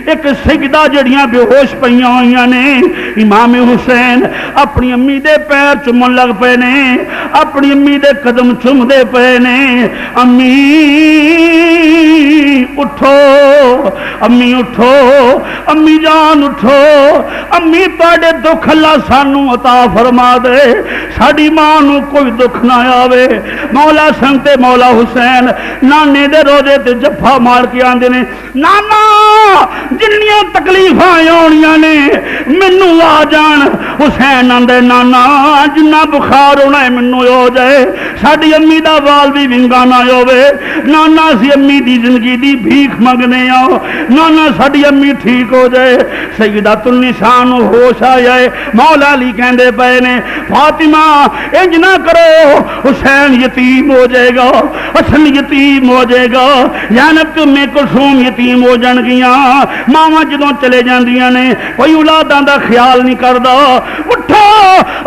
ایک سجدہ جڑیاں بے ہوش پئیاں ہوئیاں نے امام حسین اپنی امی دے پیر چومن لگ پے نے اپنی امی دے قدم چوم دے پے نے امی اٹھو امی اٹھو امی جان اٹھو امی تواڈے دکھ اللہ سانو عطا فرما دے ساڈی ماں نو کوئی دکھ نہ آوے مولا سنتے مولا حسین نانے دے روزے تے جفا مار کے آندے نے نانا جنیاں تکلیفاں آنیاں نے مینوں آ جان حسین آندے نانا جنہ بخار ہونا ہے مینوں ہو جائے ساڈی امی دا وال بھی ونگا نہ ہوے نانا سی امی دی زندگی دی بھیک منگنے آؤ نانا ساڈی امی ٹھیک ہو جائے سیدۃ النساء نو ہوش آیا ہے مولا علی کہندے پئے نے فاطمہ انج نہ کرو حسین یتیم ہو جائے گا حسن یتیم ہو جائے گا زینب تے ام کلثوم یتیم ہو جان گیاں ماواں جدوں چلے جاندیاں نے کوئی اولاداں دا خیال نہیں کردا اٹھو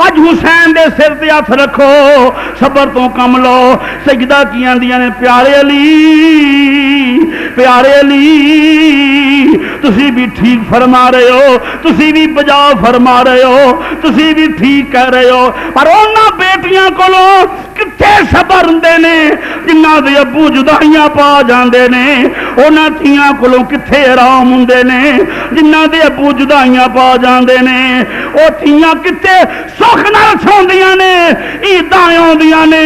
اج حسین دے سر تے ہاتھ رکھو صبر تو کم لو سجدہ کیاں دیاں نے پیارے علی تسی بھی ٹھیک فرما رہے ہو تسی بھی بجا فرما رہے ہو تسی بھی ٹھیک کہہ رہے ہو پر انہاں بیٹیاں کولوں کتھے صبر ہوندے نے جنہاں دے ابو جدائیاں پا جاندے نے انہاں تھیاں کولوں کتھے آرام ہوندے نے جنہاں دے ابو جدائیاں پا جاندے نے او تھیاں کتھے سکھ نال سوندیاں نے عیداں آوندیاں نے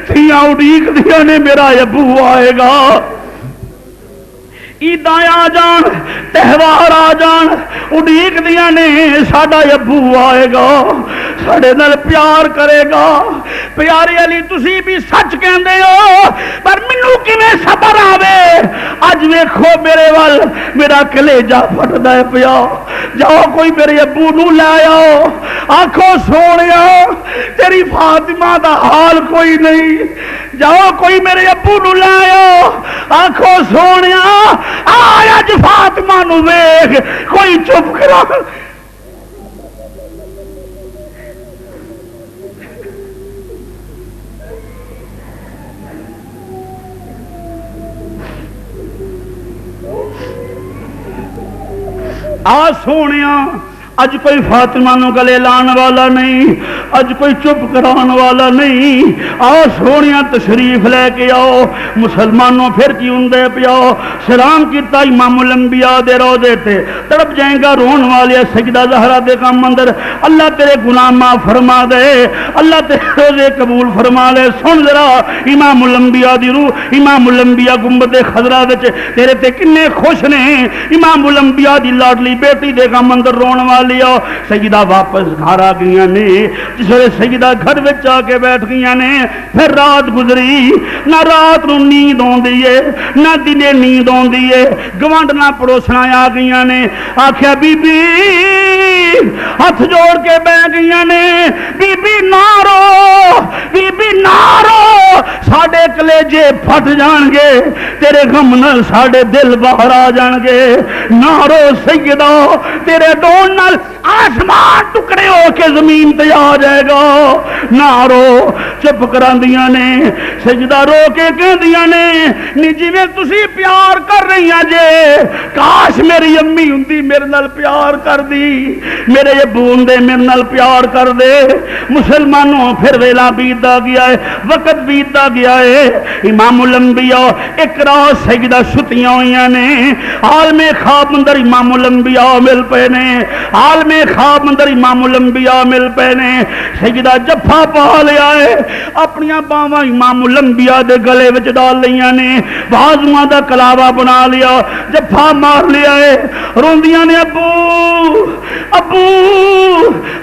تھیاں اڈیکدیاں نے میرا ابو آئے گا عیداں آ جان تہوار آ جان اڈیک دیاں نے ساڈا ابو آئے گا ساڈے نال پیار کرے گا پیارے علی تسی بھی سچ کہندے ہو پر مینوں کیویں صبر آوے اج ویکھو میرے ول میرا کلیجہ پھٹدا ہے پیا جاؤ کوئی میرے ابو نو لے آؤ آکھو سونیا تیری فاطمہ دا حال کوئی نہیں جاؤ کوئی میرے ابو نو لے آؤ آکھو سونیا آیا جو فاطمہ نو ویکھ کوئی چپ کرا آ سونیا اج کوئی فاطمہ نو گلے لان والا نہیں اج کوئی چپ کران والا نہیں آ سونیا تشریف لے کے آؤ مسلمانوں پھر کی ہوندے پیاؤ سلام کیتا امام الانبیاء دے روضے تے تڑپ جائیں گا رون والے سجدہ زہرا دے کا مندر اللہ تیرے گناہ معاف فرما دے اللہ تیرے روزے قبول فرما لے سن ذرا امام الانبیاء دی روح امام الانبیاء گنبد خضرا وچ تیرے تے کنے خوش نے امام الانبیاء دی لاڈلی بیٹی دے کا مندر رون والے سیدہ واپس گھر آ گئی نے جس ویلے سیدہ گھر وچ آ کے بیٹھ گئی نے پھر رات گزری نہ رات نو نیند آندی ہے نہ دنے نیند آندی ہے گوانڈ نہ پڑوسنا آ گئی نے آکھیا بی بی ہاتھ جوڑ کے بہ گئی نے بی بی نہ رو بی بی نہ رو ساڈے کلیجے پھٹ جان گے تیرے غم نال ساڈے دل باہر آ جان گے نہ رو سیدہ تیرے ڈون نال آسمان ٹکڑے ہو کے زمین تے آ جائے گا نہ رو چپ کراندیاں نے سجدہ رو کے کہندیاں نے نی جویں تسی پیار کر رہی ہیں جے کاش میری امی ہوندی میرے نال پیار کر دی میرے ابو ہوندے میرے نال پیار کر دے مسلمانوں پھر ویلا بیتدا گیا ہے وقت بیتدا گیا ہے امام الانبیاء ایک رات سجدہ سُتیاں ہوئیاں نے عالم خواب اندر امام الانبیاء مل پے نے عالم خواب اندر امام الانبیاء مل پے نے سجدہ جفا پا لیا ہے اپنی باواں امام الانبیاء دے گلے وچ ڈال لیاں نے بازواں دا کلاوا بنا لیا جفا مار لیا ہے روندیاں نے ابو ابو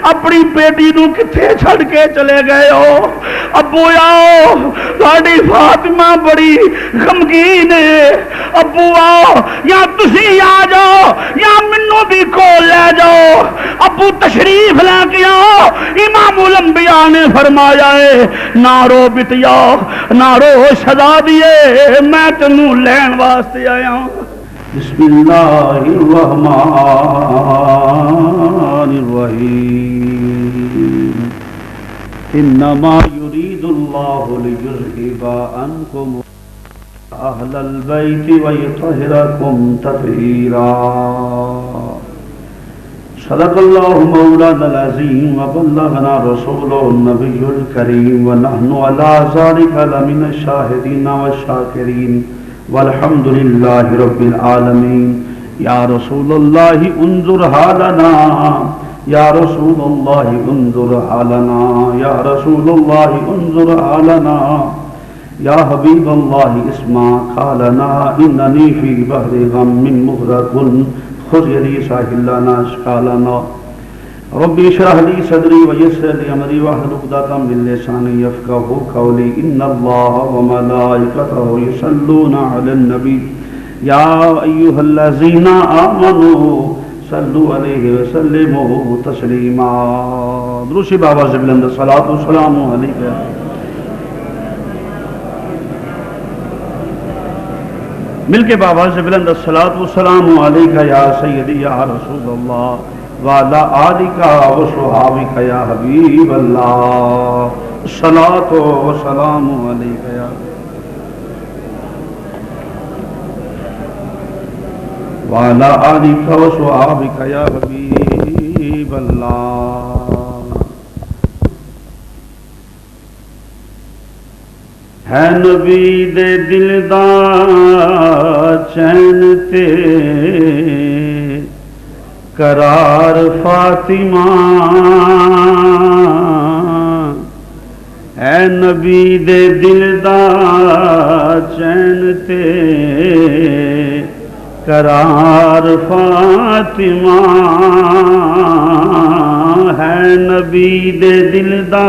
اپنی بیٹی نو کتھے چھڑ کے چلے گئے ہو ابو آؤ تہاڈی فاطمہ بڑی غمگین ہے ابو آؤ یا تسی آ جاؤ یا منو بھی کول لے جاؤ ابو تشریف لے کے آؤ امام الانبیاء نے فرمایا ہے نہ رو بٹیا نہ رو شہزادیے میں تینوں لین واسطے آیا ہوں بسم اللہ الرحمن الرحیم انما یرید اللہ لیذہب عنکم أهل البيت ويطهركم تطهيرا. صدق الله مولانا العظيم وبلغنا رسوله النبي الكريم ونحن على ذلك لمن الشاهدين والشاكرين والحمد لله رب العالمين. يا رسول الله انظر حالنا، يا رسول الله انظر حالنا، يا رسول الله انظر حالنا، يا حبيب الله اسمع قالنا إنني في بحر غم مغرق خذ يدي ساحل لنا اشكالنا. ربي اشرح لي صدري ويسر لي امري واحلل عقدة من لساني يفقهوا قولي. ان الله وملائكته يصلون على النبي يا ايها الذين امنوا صلوا عليه وسلموا تسليما. درود بابا سے بلند صلاۃ و سلام علیک. مل کے بابا سے بلند الصلاۃ والسلام علیک یا سیدی یا رسول اللہ وعلی آلک و صحابک یا حبیب اللہ. الصلاۃ والسلام علیک یا وعلی آلک و صحابک یا حبیب اللہ. ہے نبی دے دل دا چین تے قرار فاطمہ، ہے نبی دے دل دا چین تے قرار فاطمہ، ہے نبی دے دل دا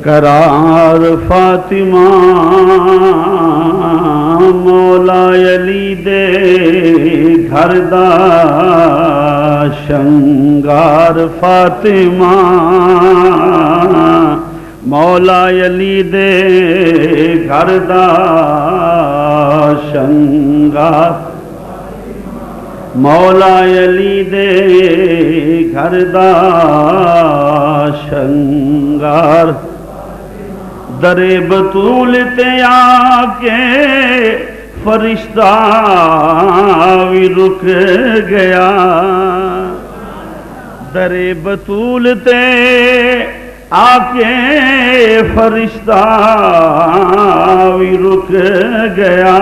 قرار فاطمہ، مولا علی دے گھر دا شنگار فاطمہ، مولا علی دے گھر دا شنگار، مولا علی دے گھر دا شنگار. درے بطول تے آکے فرشتہ بھی رک گیا، درے بطول تے آکے فرشتہ بھی رک گیا.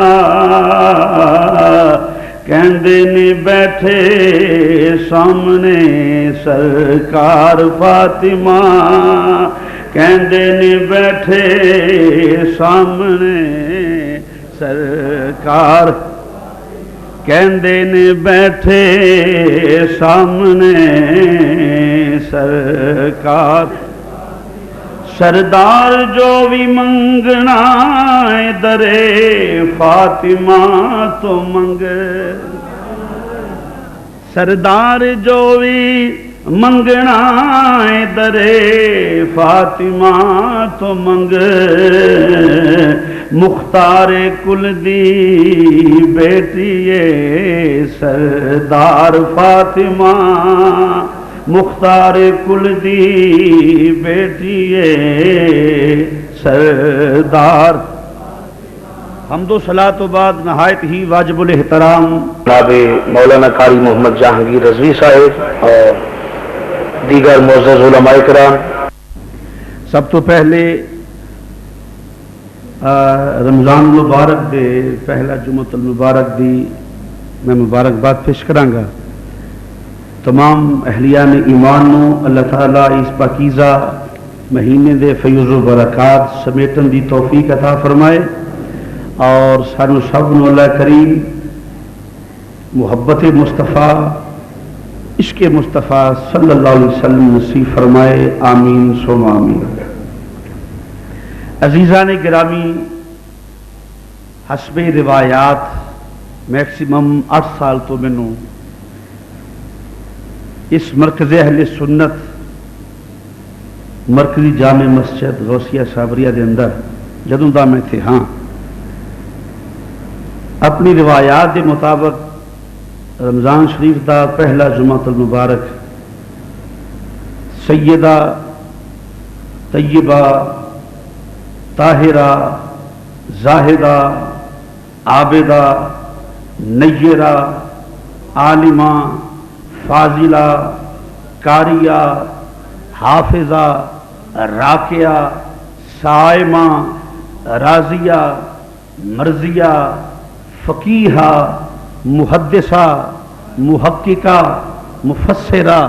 کہندے نے بیٹھے سامنے سرکار فاطمہ، کہندے نے بیٹھے سامنے سرکار، کہندے نے بیٹھے سامنے سرکار. سردار جو بھی منگنا ہے درے فاطمہ تو منگ، سردار جو بھی منگنا ہے درے فاطمہ تو منگ. مختار کل دی بیٹی سردار فاطمہ، مختار کل دی بیٹی سردار. حمد و صلاۃ و بعد نہایت ہی واجب الاحترام جناب مولانا قاری محمد جہانگیر رضوی صاحب اور دیگر معزز علماء کرام. سب تو پہلے رمضان مبارک دے پہلا جمعۃ المبارک دی میں مبارکباد پیش کراں گا. تمام اہلیان ایمان نو اللہ تعالیٰ اس پاکیزہ مہینے دے فیض و برکات سمیٹن دی توفیق عطا فرمائے اور سانو سب نو اللہ کریم محبت مصطفیٰ عشق مصطفیٰ صلی اللہ علیہ وسلم نصیب فرمائے. آمین ثم آمین. عزیزان گرامی، حسب روایات میکسیمم 8 سال تو مینوں اس مرکز اہل سنت مرکزی جامع مسجد غوثیہ صابریہ دے اندر جدوں دا میں تھے ہاں اپنی روایات کے مطابق رمضان شریف دا پہلا جمعۃ المبارک سیدہ طیبہ طاہرہ زاہدہ، عابدہ، نیرہ، عالمہ، فاضلہ، قاریہ، حافظہ، راکعہ، صائمہ، راضیہ، مرضیہ، فقیہہ، محدثہ، محققہ، مفسرہ،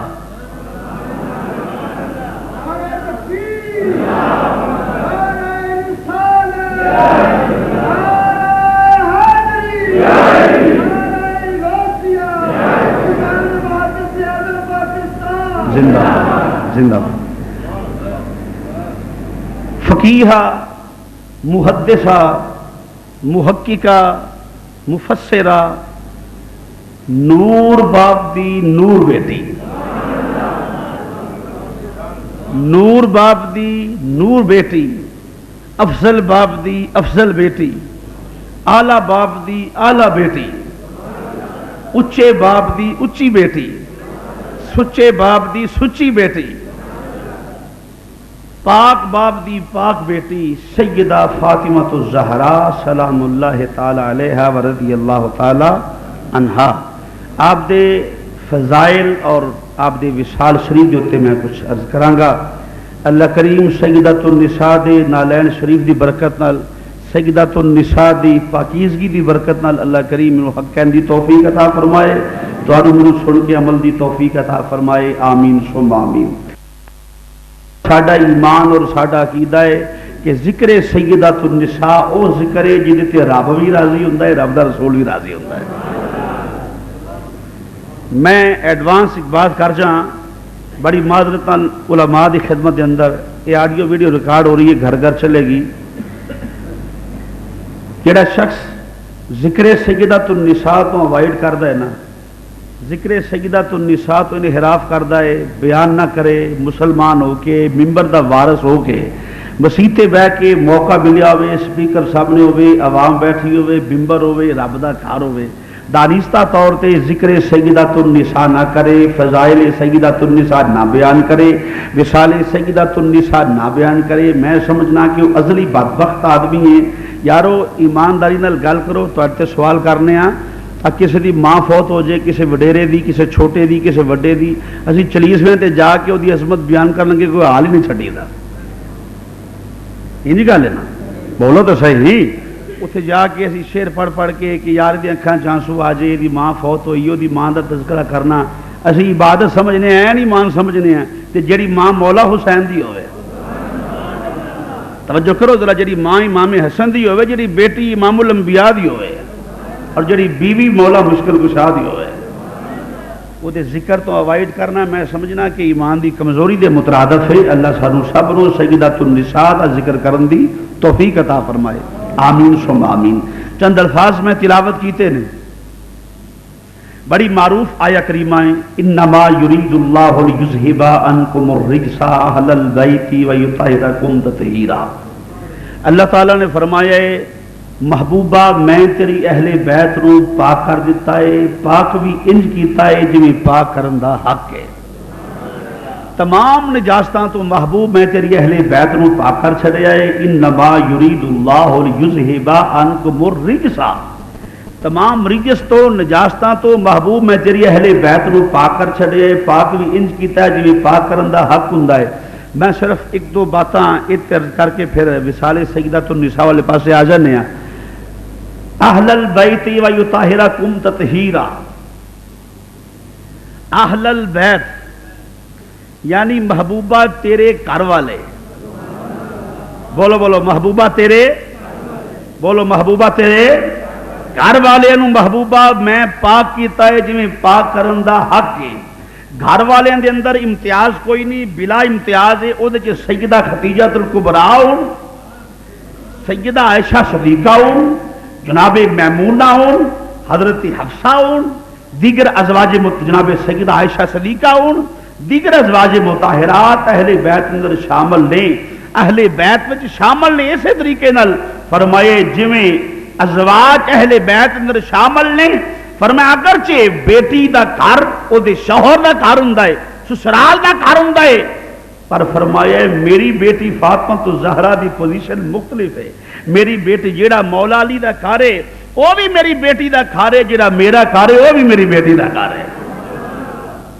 زندہ زندہ فقیہہ، محدثہ، محققہ، مفسرہ، نور باپ دی نور بیٹی، نور باپ دی نور بیٹی، افضل باپ دی افضل بیٹی، آلہ باپ دی آلہ بیٹی، اچے باپ دی اچی بیٹی، سچے باپ دی سچی بیٹی، پاک باپ دی پاک بیٹی سیدہ فاطمہ الزہرا سلام اللہ تعالی علیہا و رضی اللہ تعالی عنہا۔ آپ دے فضائل اور آپ دے وصال شریف جو تے میں کچھ عرض کرانگا۔ اللہ کریم سیدۃ النساء دے نالین شریف دی برکت نال، سیدۃ النساء دی پاکیزگی دی برکت نال اللہ کریم حق کہن دی توفیق عطا فرمائے، تواڈو منوں سن کے عمل دی توفیق عطا فرمائے، آمین ثم آمین۔ ساڈا ایمان اور ساڈا عقیدہ ہے کہ ذکر سیدۃ النساء او ذکر ہے جہدے تے رب بھی راضی ہوندا ہے، رب دا رسول بھی راضی ہوندا ہے۔ میں ایڈوانس ایک بات کر جاں، بڑی معذرت علماء دی خدمت دے اندر یہ آڈیو ویڈیو ریکارڈ ہو رہی ہے، گھر گھر چلے گی۔ جڑا شخص ذکر سیدۃ النساء تو اوائڈ کردا ہے نا، ذکر سیدۃ النساء تو انحراف کردا ہے، بیان نہ کرے، مسلمان ہو کے ممبر دا وارث ہو کے مسیح تے بیٹھ کے موقع ملیا ہوئے، سپیکر سامنے ہوئے، عوام بیٹھی ہوئے، ممبر ہوئے، رب دا گھر ہوئے، دانستہ طور تے ذکر سیدۃ النساء نہ کرے، فضائل سیدۃ النساء نہ بیان کرے، وصال سیدۃ النساء نہ بیان کرے، میں سمجھنا کہ وہ ازلی بدبخت آدمی ہے۔ یارو ایمانداری نال گل کرو، تواڈے تے سوال کرنے آ، کسی دی ماں فوت ہو جائے، کسی وڈیرے دی، کسی چھوٹے دی، کسی وڈے دی، اسی چلیسویں تے جا کے وہ عظمت بیان کرن لگے، کوئی حال ہی نہیں چھڈی دا۔ انجی گل ہے نا، بولو تو صحیح۔ اتنے جا کے اسی شعر پڑھ پڑھ کے کہ یار دی اکھاں چانسو آ جائے، دی ماں فوت ہوئی، دی ماں دا تذکرہ کرنا اسی عبادت سمجھنے ہیں، نہیں ایمان سمجھنے ہیں۔ تے جڑی ماں مولا حسین دی ہوئے، توجہ کرو ذرا، جڑی ماں امام حسن دی ہوئے، جڑی بیٹی امام الانبیاء دی ہوئے، اور جڑی بیوی مولا مشکل کشا دی ہوئے، وہ دے ذکر تو اوائڈ کرنا میں سمجھنا کہ ایمان دی کمزوری دے مترادف ہے۔ اللہ سانو سب نو سیدۃ النساء دا ذکر کرن دی توفیق عطا فرمائے، آمین ثم آمین۔ چند الفاظ میں تلاوت کیتے نے، بڑی معروف آیا کریمہ ہے، انما یرید اللہ لیذھب عنکم الرجس اہل البیت ویطہرکم تطہیرا۔ اللہ تعالیٰ نے فرمایا ہے محبوبہ میں تیری اہل بیت نو پاک کر دیتا ہے، پاک بھی انج کیتا ہے جویں پاک کرن دا حق ہے۔ تمام نجاستاں تو محبوب میں تیری اہل بیت نو پاک کر چھڑیا ہے۔ انما یرید اللہ لیذھب عنکم الرجس، تمام رجس تو نجاستاں تو محبوب میں تیری اہل بیت نو پاک کر چھڑیا ہے، پاک بھی انج کیتا ہے جویں پاک کرن دا حق ہوندا ہے۔ میں صرف ایک دو باتاں اتر کر کے پھر وصال سیدۃ النساء والے پاسے آ جانے ہیں۔ اہل البیت ویطہرکم تطہیرا، اہل البیت یعنی محبوبہ تیرے گھر والے، بولو بولو محبوبہ تیرے، بولو محبوبہ تیرے گھر والے نو محبوبہ میں پاک کیتا ہے جویں پاک کرن دا حق ہے۔ گھر والے دے اندر امتیاز کوئی نہیں، بلا امتیاز ہے۔ او دے چ سیدہ خدیجہ الکبریٰ ہون، سیدہ عائشہ صدیقہ ہون، جناب میمونہ ہون، حضرت حفصہ ہون، دیگر ازواج جناب سیدہ عائشہ صدیقہ ہون، دیگر ازواج مطہرات اہل بیت اندر شامل نے، اہل بیت وچ شامل نے۔ اسی طریقے نال فرمائے جویں ازواج اہل بیت اندر شامل نے، فرمایا اگرچہ بیٹی دا گھر او دے شوہر دا گھر ہوندا ہے، سسرال دا گھر ہوندا ہے، پر فرمایا میری بیٹی فاطمہ تو زہرا دی پوزیشن مختلف ہے. میری بیٹی جیڑا مولا علی دا گھر ہے وہ بھی میری بیٹی دا گھر ہے, جیڑا میرا گھر ہے وہ بھی میری بیٹی دا گھر ہے.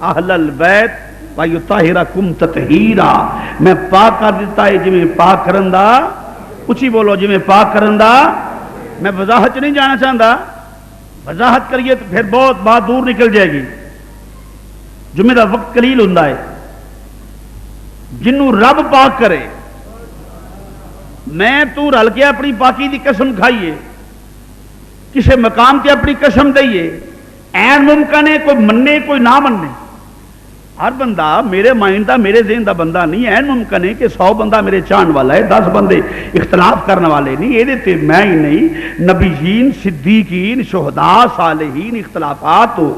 اہل البیت وَيُطَهِّرَكُمْ تَطْهِيرًا, میں پاک کر دیتا ہے جی میں پاک کرندہ. اچھی بولو جی میں پاک کرندہ. میں وضاحت نہیں جانا چاہتا, وضاحت کریے تو پھر بہت بات دور نکل جائے گی. جمعہ دا وقت قلیل ہوندا ہے. جنوں رب پاک کرے, میں تو رل کے اپنی پاکی دی قسم کھائیے, کسے مقام تے اپنی قسم دئیے, این ممکن ہے کوئی مننے کوئی نہ مننے. ہر بندہ میرے مائنڈ دا میرے ذہن دا بندہ نہیں. این ممکن ہے کہ 100 بندہ میرے چاہن والا ہے, 10 بندے اختلاف کرنے والے نہیں. یہ تے میں ہی نہیں, نبیین, صدیقین, شہداء, صالحین اختلافات تو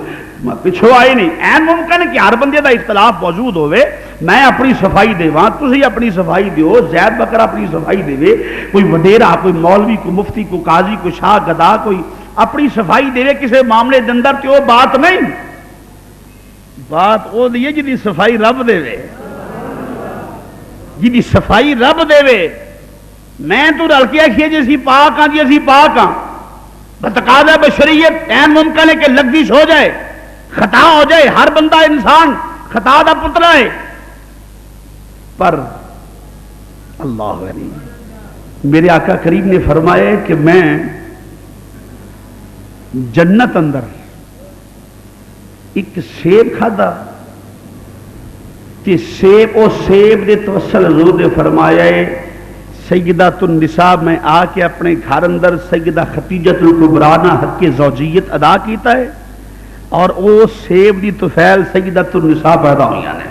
پچھو آئے نہیں. این ممکن ہے کہ ہر بندے دا اختلاف موجود ہوئے. میں اپنی صفائی دیواں, تسی اپنی صفائی دیو, زید بکر اپنی صفائی دے, کوئی وڈیرا, کوئی مولوی, کوئی مفتی, کوئی قاضی, کوئی شاہ گدا, کوئی اپنی صفائی دے کسی معاملے دے اندر تے وہ بات نہیں. بات وہ دیئے جی صفائی رب دے وے, جی صفائی رب دے وے. میں تو رل کے آکھیے جی اسی پاک ہاں, جی اسی پاک ہاں, بتقاضا بشریعت این ممکن ہے کہ لغزش ہو جائے, خطا ہو جائے. ہر بندہ انسان خطا دا پتلا ہے. پر اللہ غنی, میرے آقا کریم نے فرمایا کہ میں جنت اندر ایک سیب کھادا کہ سیب او سیب دے توسل حضور نے فرمایا ہے سیدۃ النساء میں آ کے اپنے گھر اندر سیدہ خدیجۃ الکبریٰ نہ حق زوجیت ادا کیتا ہے, اور او سیب دی طفیل سیدۃ النساء پیدا ہوئی نے.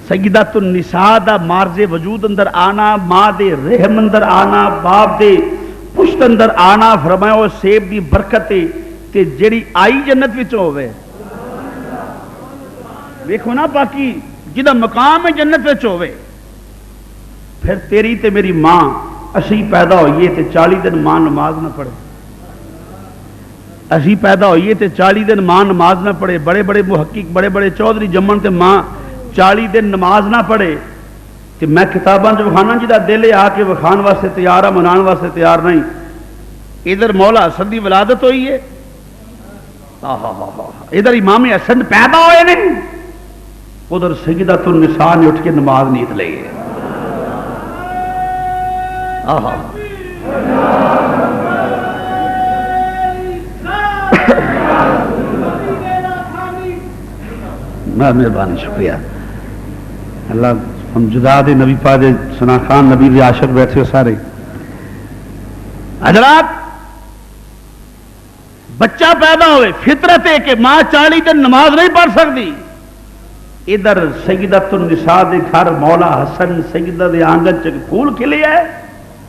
سیدۃ النساء دا مارز وجود اندر آنا, ماں دے رحم اندر آنا, باپ دے پشت اندر آنا, فرمایا وہ سیب دی برکت تے جڑی آئی جنت وچوں ہوئے. دیکھو نا باقی جدہ مقام ہے جنت وچ ہوئے. پھر تیری تے میری ماں اسی پیدا ہوئیے تے 40 دن ماں نماز نہ پڑھے. اسی پیدا ہوئیے تے 40 دن ماں نماز نہ پڑھے. بڑے بڑے محقق, بڑے بڑے چودھری جمن تے ماں 40 دن نماز نہ پڑھے. کہ میں کتاباں جو وکھانا جدا دل آ کے وکھان واسطے تیار ہے, منان واسطے تیار نہیں. ادھر مولا حسن دی ولادت ہوئی ہے, ادھر امام حسن پیدا ہوئے نہیں, ادھر سیدۃ النساء نے اٹھ کے نماز نیت لئی ہے. مہربانی, شکریہ. اللہ ہم جدا دے نبی پاک دے سنا خان نبی دے عاشق بیٹھے ہو سارے حضرات. بچہ پیدا ہوئے, فطرت ہے کہ ماں 40 دن نماز نہیں پڑھ سکتی. ادھر سیدۃ النساء دے گھر مولا حسن سیدہ دے آنگن چ پھول کھلے ہے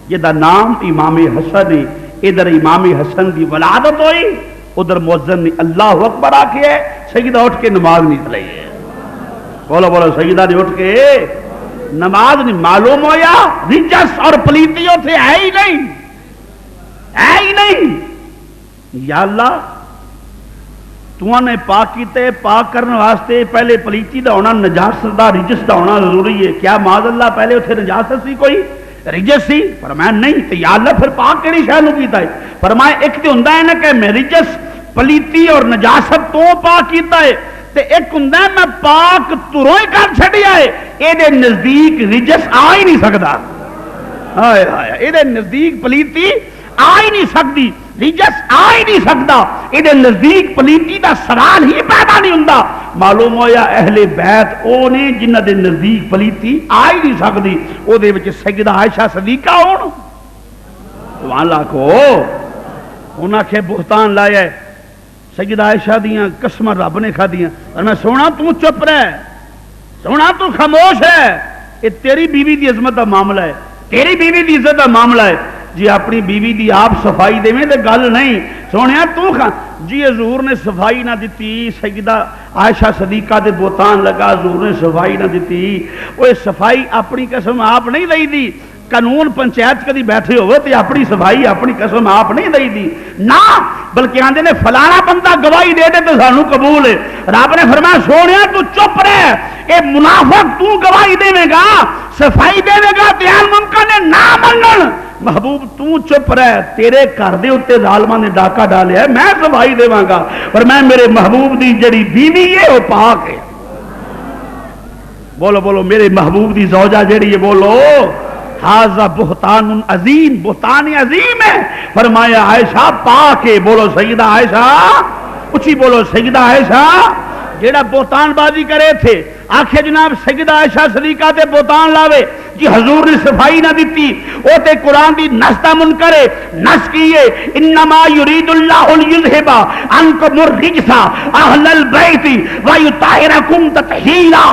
جدا نام امام حسن ہے. ادھر امام حسن دی ولادت ہوئی, ادھر مؤذن نے اللہ اکبر آکھے سیدہ اٹھ کے نماز نہیں لئی ہے. بولو بولو, سیدہ نے اٹھ کے نماز نہیں. معلوم ہویا رجس اور پلیتیوں سے ہے ہی نہیں, ہے ہی نہیں. یا اللہ تو نے پاک کیتے, پاک کرنے واسطے پہلے پلیتی دا ہونا, نجاست دا رجس دا ہونا ضروری ہے. کیا معاذ اللہ پہلے اتنے نجاست سی, کوئی رجس سی؟ فرمایا نہیں. تو یا اللہ پھر پاک کیڑی شے نوں کیتا ہے؟ فرمایا ایک تے ہوندا ہے نا کہ میں رجس پلیتی اور نجاست تو پاک کیتا ہے, تے ایک ہوندا ہے میں پاک تروں ہی کر چھڈیا ہے. اے دے نزدیک رجس آ ہی نہیں سکدا. ہائے ہائے, اے دے نزدیک پلیتی آ ہی نہیں سکتی, رجس آ ہی نہیں سکتا. یہ نزدیک پلیتی دا سوال ہی پیدا نہیں ہوندا. معلوم ہویا اہل بیت او نے جنہ دے نزدیک پلیتی آ ہی نہیں سکتی. او دے وچ سیدہ عائشہ صدیقہ ہون, سبحان اللہ کو انہاں کے بہتان لایا ہے. سیدہ عائشہ دیاں قسماں رب نے کھادیاں, اور میں سونا تو چپ رہ, سونا تو خاموش ہے. یہ تیری بیوی دی عظمت دا معاملہ ہے, تیری بیوی دی عزت دا معاملہ ہے. جی اپنی بیوی دی آپ صفائی دے میں تے گل نہیں. سونیا تو جی حضور نے صفائی نہ دیتی, سیدہ عائشہ صدیقہ دے بہتان لگا حضور نے صفائی نہ دیتی. وہ صفائی اپنی قسم آپ نہیں دئی دی. قانون پنچایت کدی بیٹھے ہوئے تے اپنی صفائی اپنی قسم آپ نہیں دئی دی. نہ بلکہ آندے نے فلانا بندہ گواہی دے دے تو سانو قبول ہے. رب نے فرمایا سونیا تو چپ رہ، اے منافق تو گواہی دے گا، صفائی دے گا تے منکر نے نہ منن. محبوب تو چپ رہ، تیرے گھر دے اوتے ظالماں نے ڈاکہ ڈالیا ہے، میں صفائی دیواں گا. پر میں میرے محبوب دی جڑی بیوی ہے وہ پاک ہے. بولو بولو میرے محبوب دی زوجہ جڑی ہے، بولو ہاذا بہتان عظیم، بہتان عظیم ہے. فرمایا عائشہ پاک ہے. بولو سیدہ عائشہ، اچھی بولو سیدہ عائشہ. جیڑا بہتان بازی کرے تھے آخیا جناب سیدہ عائشہ صدیقہ تے بہتان لاوے جی حضور نے صفائی نہ دیتی، او تے قرآن دی نس دا منکر ہے. نس کیے انما یرید اللہ لیذھب عنکم الرجس اہل البیت ویطہرکم تطہیرا.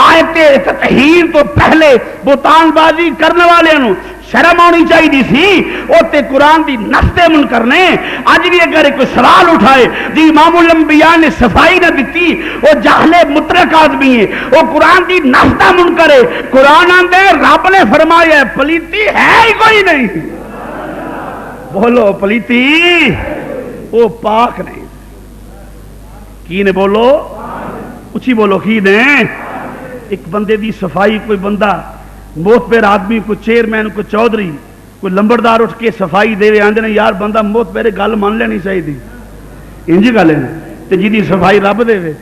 آیت تطہیر تو پہلے بہتان بازی کرنے والے نو شرم آنی چاہیے سی. وہ تے قرآن دی نستے منکر نے اج بھی اگر کوئی سوال اٹھائے جی امام الانبیاء نے صفائی نہ دیتی، وہ جاہل مترک آدمی ہے، وہ قرآن دی نستا منکر ہے. قرآن آندے رب نے فرمایا پلیتی ہے ہی کوئی نہیں. بولو پلیتی وہ پاک نہیں. کی نے بولو اچھی بولو کی نے. ایک بندے دی صفائی، کوئی بندہ موت پیر آدمی، کوئی چیئرمین، کوئی چودھری، کوئی لمبردار اٹھ کے صفائی دے آندے نے یار بندہ موت پیر گل مان لینی چاہیے. انجی گل ہے تے جی دی صفائی رب دے وے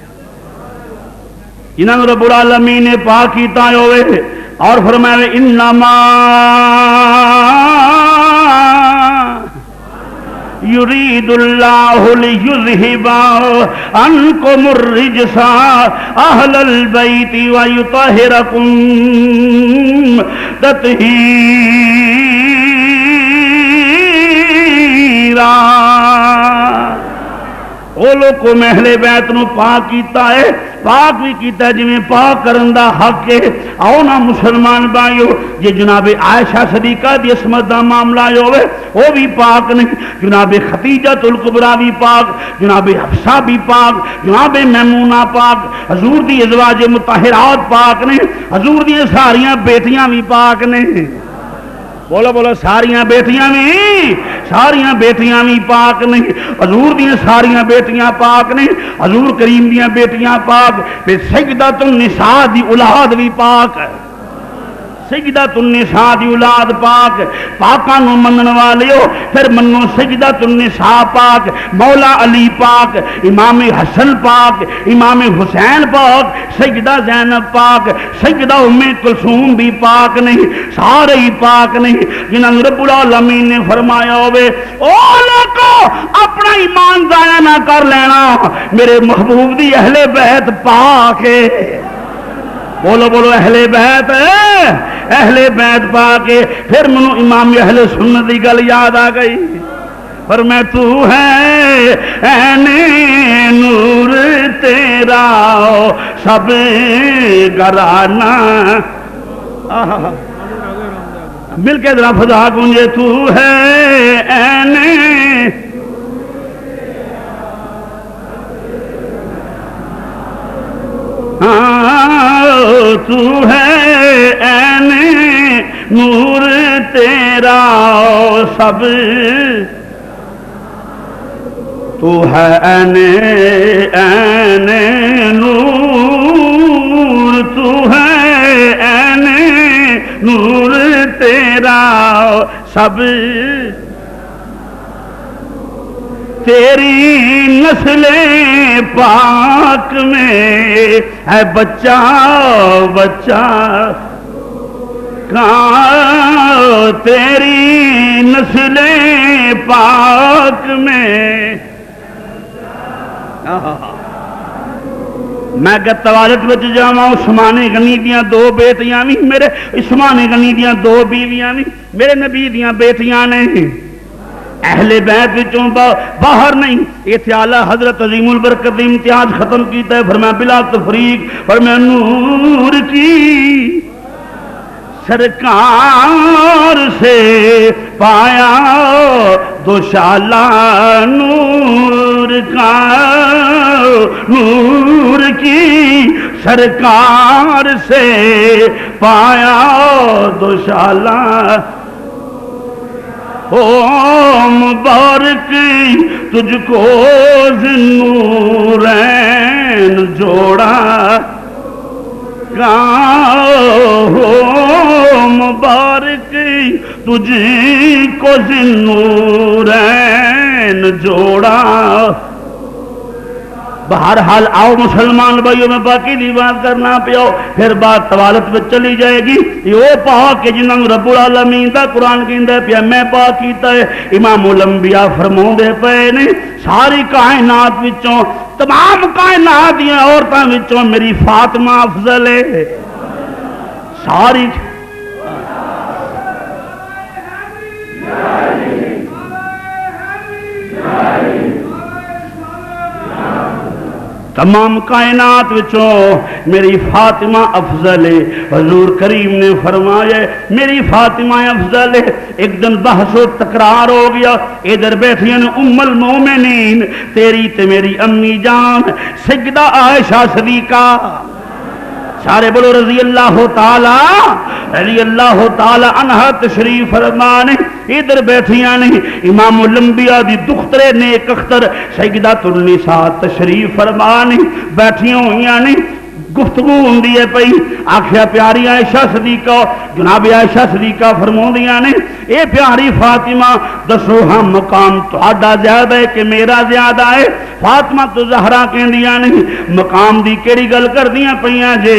جنہاں نوں رب العالمین نے پاک کیتا ہوئے. اور فرمایا انما یرید اللہ لیذھب عنکم الرجس اہل البیت ویطہرکم تطہیرا. وہ لوگ کو اہل بیت نو پاک کیتا ہے، پاک بھی کیتا ہے جویں پاک کرن دا حق ہے. آؤ نا مسلمان بھائیو، جے جناب عائشہ صدیقہ دی عصمت دا معاملہ ہوئے وہ بھی پاک نہیں، جناب خدیجہ الکبریٰ بھی پاک، جناب حفصہ بھی پاک، جناب میمونہ پاک، حضور دی ازواج مطہرات پاک نے، حضور دی ساریاں بیٹیاں بھی پاک نے. بولو بولو ساریاں بیٹیاں بھی پاک نہیں. حضور دیاں ساریاں بیٹیاں پاک نہیں، حضور کریم دیاں بیٹیاں پاک. پھر سجدۃ النساء دی اولاد بھی پاک ہے، سجدۃ النساء دی اولاد پاک. پاکاں نو منن والیو پھر منو سجدۃ النساء پاک. مولا علی پاک، امام حسن پاک، امام حسین پاک، سیدہ زینب پاک، سیدہ ام کلثوم بھی پاک نہیں، سارے ہی پاک نہیں. جنہاں رب العالمین نے فرمایا ہوئے او لوگو اپنا ایمان ضائع نہ کر لینا، میرے محبوب دی اہل بیت پاک ہے. بولو بولو اہل بیت، اہل بیت پاک ہے. پھر منو امام اہل سنت دی گل یاد آ گئی. پر میں تو ہے عین نور تیرا سب گرانا. مل کے ذرا فضا گونجے تو ہے عین تو ہے عین نور تیرا سب، تو ہے عین نور، تو ہے عین نور تیرا سب. تیری نسل پاک میں ہے بچہ بچہ کہاں. تیری نسل پاک میں میں اگر توالت بچ جاواں عثمان غنی دیاں دو بیٹیاں بھی میرے، عثمان غنی دیاں دو بیویاں بھی میرے نبی دیاں بیٹیاں نے. اہل بیت وچوں باہر نہیں. ایتھے اعلی حضرت عظیم البرکت امتیاز ختم کیتا ہے. فرمایا بلا تفریق، فرمایا نور کی سرکار سے پایا دوشالہ نور کا، نور کی سرکار سے پایا دوشالہ. او مبارک تجھ کو ذی-النورین جوڑا مبارک تجھ کو ذی-النورین جوڑا. بہرحال آؤ مسلمان بھائیوں میں باقی دی بات کرنا پیاؤ پھر بات طوالت میں چلی جائے گی. یہ پاک کہ جنہوں رب العالمین دا قرآن کہندا پیا میں پاک کیتا ہے. امام الانبیاء فرماؤندے پئے نے ساری کائنات وچوں تمام کائنات دی عورتاں وچوں میری فاطمہ افضل ہے. ساری تمام کائنات وچوں میری فاطمہ افضل ہے. حضور کریم نے فرمایا میری فاطمہ افضل ہے. ایک دن بحث و تکرار ہو گیا. ادھر بیٹھی ہیں ام المومنین تیری تے میری امی جان سیدہ عائشہ صدیقہ سارے بولو رضی اللہ تعالی عنہا تشریف فرمانے. ادھر بیٹھیاں نے امام الانبیاء دی دخترے نیک اختر سیدۃ النساء تشریف فرمانے بیٹھیاں ہوئیاں نے. گفتگو ہوندی ہے پئی آکھیا پیاری عائشہ صدیقہ جناب عائشہ صدیقہ فرماؤندیاں نے اے پیاری فاطمہ دسو ہم مقام تہاڈا زیادہ ہے کہ میرا زیادہ ہے. فاطمہ تو زہرا کہندیاں نے مقام دی کیڑی گل کردیاں پیاں جے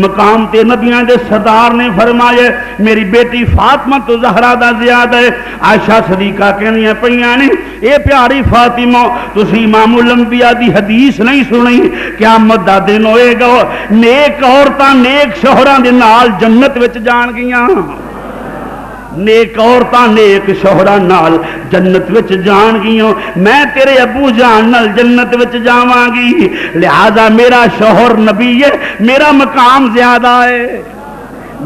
مقام تے نبیاں دے سردار نے فرمایا میری بیٹی فاطمہ تو زہرا دا زیادہ ہے. عائشہ صدیقہ کہندیاں پیاں نے اے پیاری فاطمہ تسی امام الانبیاء دی حدیث نہیں سنی قیامت دا دن ہوئے گا نیک عورتاں نیک شوہراں دے نال جنت وچ جان گیاں. نیک عورتاں نیک شوہراں نال جنت وچ جان گیاں. میں تیرے ابو جان نال جنت وچ جاواں گی لہذا میرا شوہر نبی ہے میرا مقام زیادہ ہے.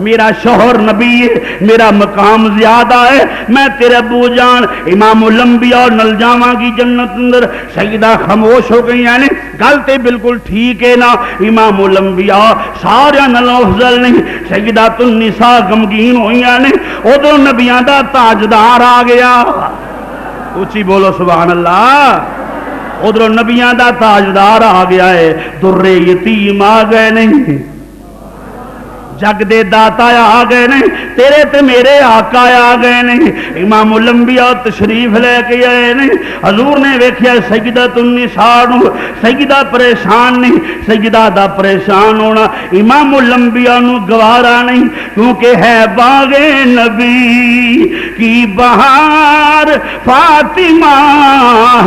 میرا شوہر نبی ہے میرا مقام زیادہ ہے. میں تیرے ابو جان امام الانبیاء نل جاواں گی جنت اندر. سیدہ خاموش ہو گئی یعنی گل تے بالکل ٹھیک ہے نا. امام الانبیاء سارے نال افضل نہیں. سیدۃ النساء غمگین ہوئیاں نے ادھر نبیاں دا تاجدار آ گیا. اونچی بولو سبحان اللہ. ادھر نبیاں دا تاجدار آ گیا ہے. در یتیم آ گئے نہیں جگ دے داتا آ گئے نے تیرے تے میرے آقا آ گئے نے. امام الانبیاء تشریف لے کے آئے نے. حضور نے ویکھیا سیدۃ النساء نو سیدہ پریشان نہیں. سیدہ دا پریشان ہونا امام الانبیاء نو گوارا نہیں کیونکہ ہے باغ نبی کی بہار فاطمہ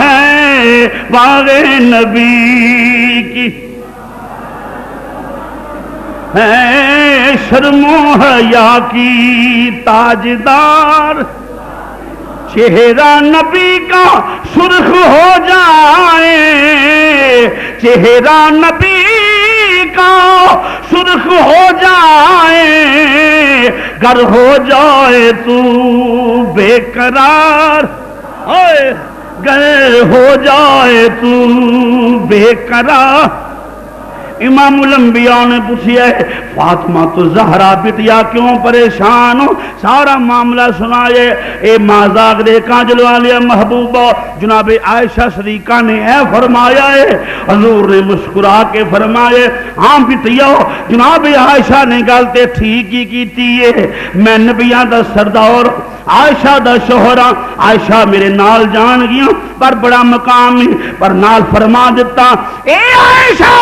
ہے باغ نبی کی شرم و حیا کی تاجدار. چہرہ نبی کا سرخ ہو جائے چہرہ نبی کا سرخ ہو جائے گر ہو جائے تو بے قرار گر ہو جائے تو بے قرار. امام الانبیاء نے پوچھا ہے فاطمہ تو زہرا بٹیا کیوں پریشان ہو. سارا معاملہ سنائے. اے مازاق دے کانجل والے محبوبہ جناب عائشہ صدیقہ نے اے فرمایا ہے. حضور نے مسکرا کے فرمائے ہاں بٹیا جناب عائشہ نے گل تے ٹھیک ہی کیتی ہے. میں نبیاں دا سردار عائشہ دا شوہرا. عائشہ میرے نال جان گیا پر بڑا مقام ہے پر نال فرما دیتا اے عائشہ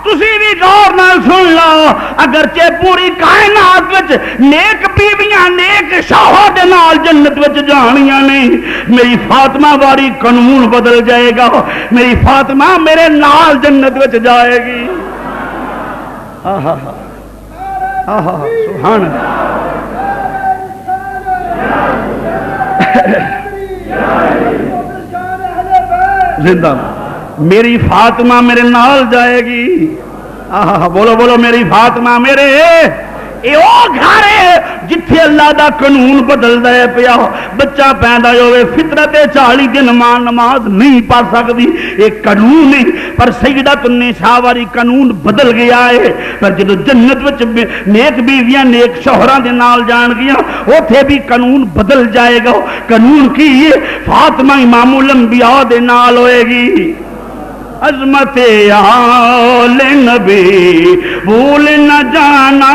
تسی بھی غور نال سن لو اگرچہ پوری کائنات وچ نیک بیویاں نیک شوہر دے نال جنت وچ جانیاں نہیں میری فاطمہ واری قانون بدل جائے گا. میری فاطمہ میرے نال جنت وچ جائے گی. آہا آہا سبحان اللہ. زندہ میری فاطمہ میرے نال جائے گی. بولو بولو میری فاطمہ میرے یہ گھر ہے جتھے اللہ دا قانون بدلدا ہے پیا. بچہ پیدا ہوئے فطرت 40 دن ماں نماز نہیں پڑھ سکتی، ایک قانون نہیں. پر سیدۃ النساء واری قانون بدل گیا ہے. پر جدو جنت وچ نیک بیویاں نیک شوہراں دے نال جان گیاں اوتھے بھی قانون بدل جائے گا. قانون کی ہے؟ فاطمہ امام الانبیاء دے نال ہوئے گی. عظمت آل نبی بھول نہ جانا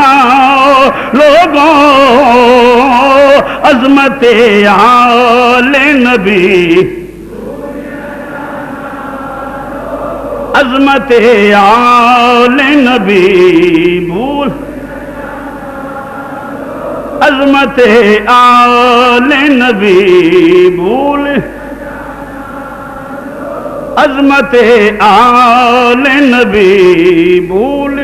لوگوں، عظمت آل نبی، عظمت آل نبی بھول، عظمت آل نبی بھول، عظمت آل نبی بھول.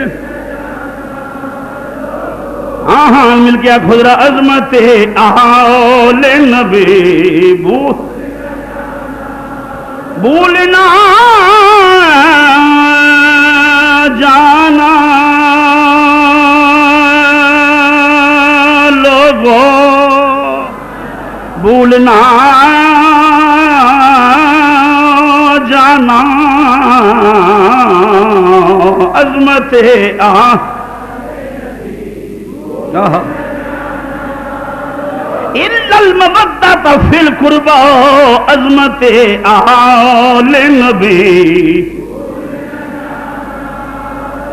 ہاں مل کے خدرا عظمت آل نبی بھول، بھولنا جانا لوگوں، بھولنا جانا عظمت الا المودۃ فی القربى، عظمت آل نبی.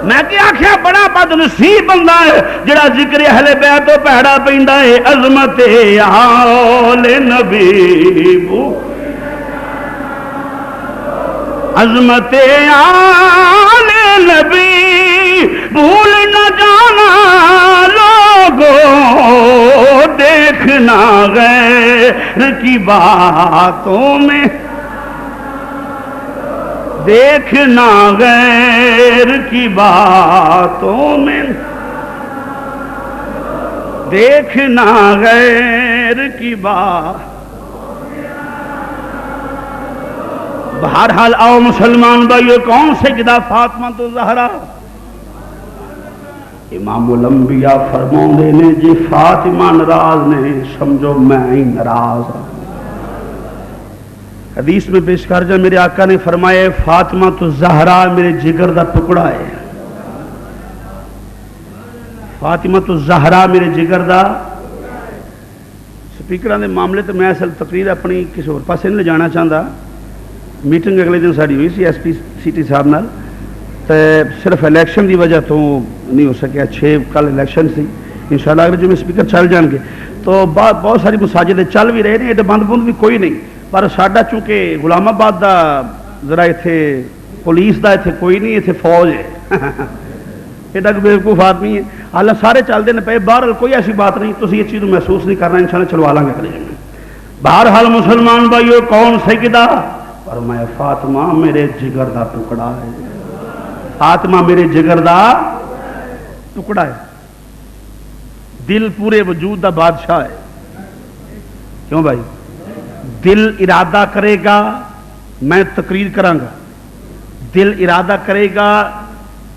میں کیا آخیا بڑا بد نصیب بندہ ہے جڑا ذکر اہل بیت تو پیڑا پیندا ہے. عظمت آل نبی، عظمت آل نبی بھول نہ جانا لوگوں، دیکھنا غیر کی باتوں میں، دیکھنا غیر کی باتوں میں، دیکھنا غیر کی بات. بہرحال آؤ مسلمان بھائیو، کون سجدہ فاطمہ تو زہرا؟ امام الانبیاء فرماؤندے نے جی فاطمہ ناراض نے سمجھو میں ہی ناراض ہوں. حدیث میں پیش کر جا میرے آقا نے فرمایا فاطمہ تو زہرا میرے جگر دا ٹکڑا ہے. فاطمہ تو زہرا میرے جگر دا. سپیکران دے معاملے تو میں اصل تقریر اپنی کسی اور پاسے نہیں لے جانا چاہتا. میٹنگ اگلے دن ساری ہوئی C S P C T صاحب نال، تو صرف الیکشن دی وجہ تو نہیں ہو سکیا. 6 کل الیکشن سی، انشاءاللہ اگر جو میں سپیکر چل جان گے تو بہت ساری مساجد چل بھی رہے ہیں، بند بند بھی کوئی نہیں. پر ساڈا چونکہ غلام آباد دا ذرا اتنے پولیس دا اتنے کوئی نہیں، اتنے فوج ہے ایڈا بیوقوف آدمی ہے. حالانکہ سارے چلتے ہیں پے، بہرحال کوئی ایسی بات نہیں، تسی یہ چیز محسوس نہیں کرنا، انشاءاللہ چلوا لیں گے. بہرحال مسلمان بھائیو کون سجدہ؟ فرمایا فاطمہ میرے جگر دا ٹکڑا ہے. فاطمہ میرے جگر دا ٹکڑا ہے. دل پورے وجود دا بادشاہ ہے. کیوں بھائی؟ دل ارادہ کرے گا میں تقریر کراں گا، دل ارادہ کرے گا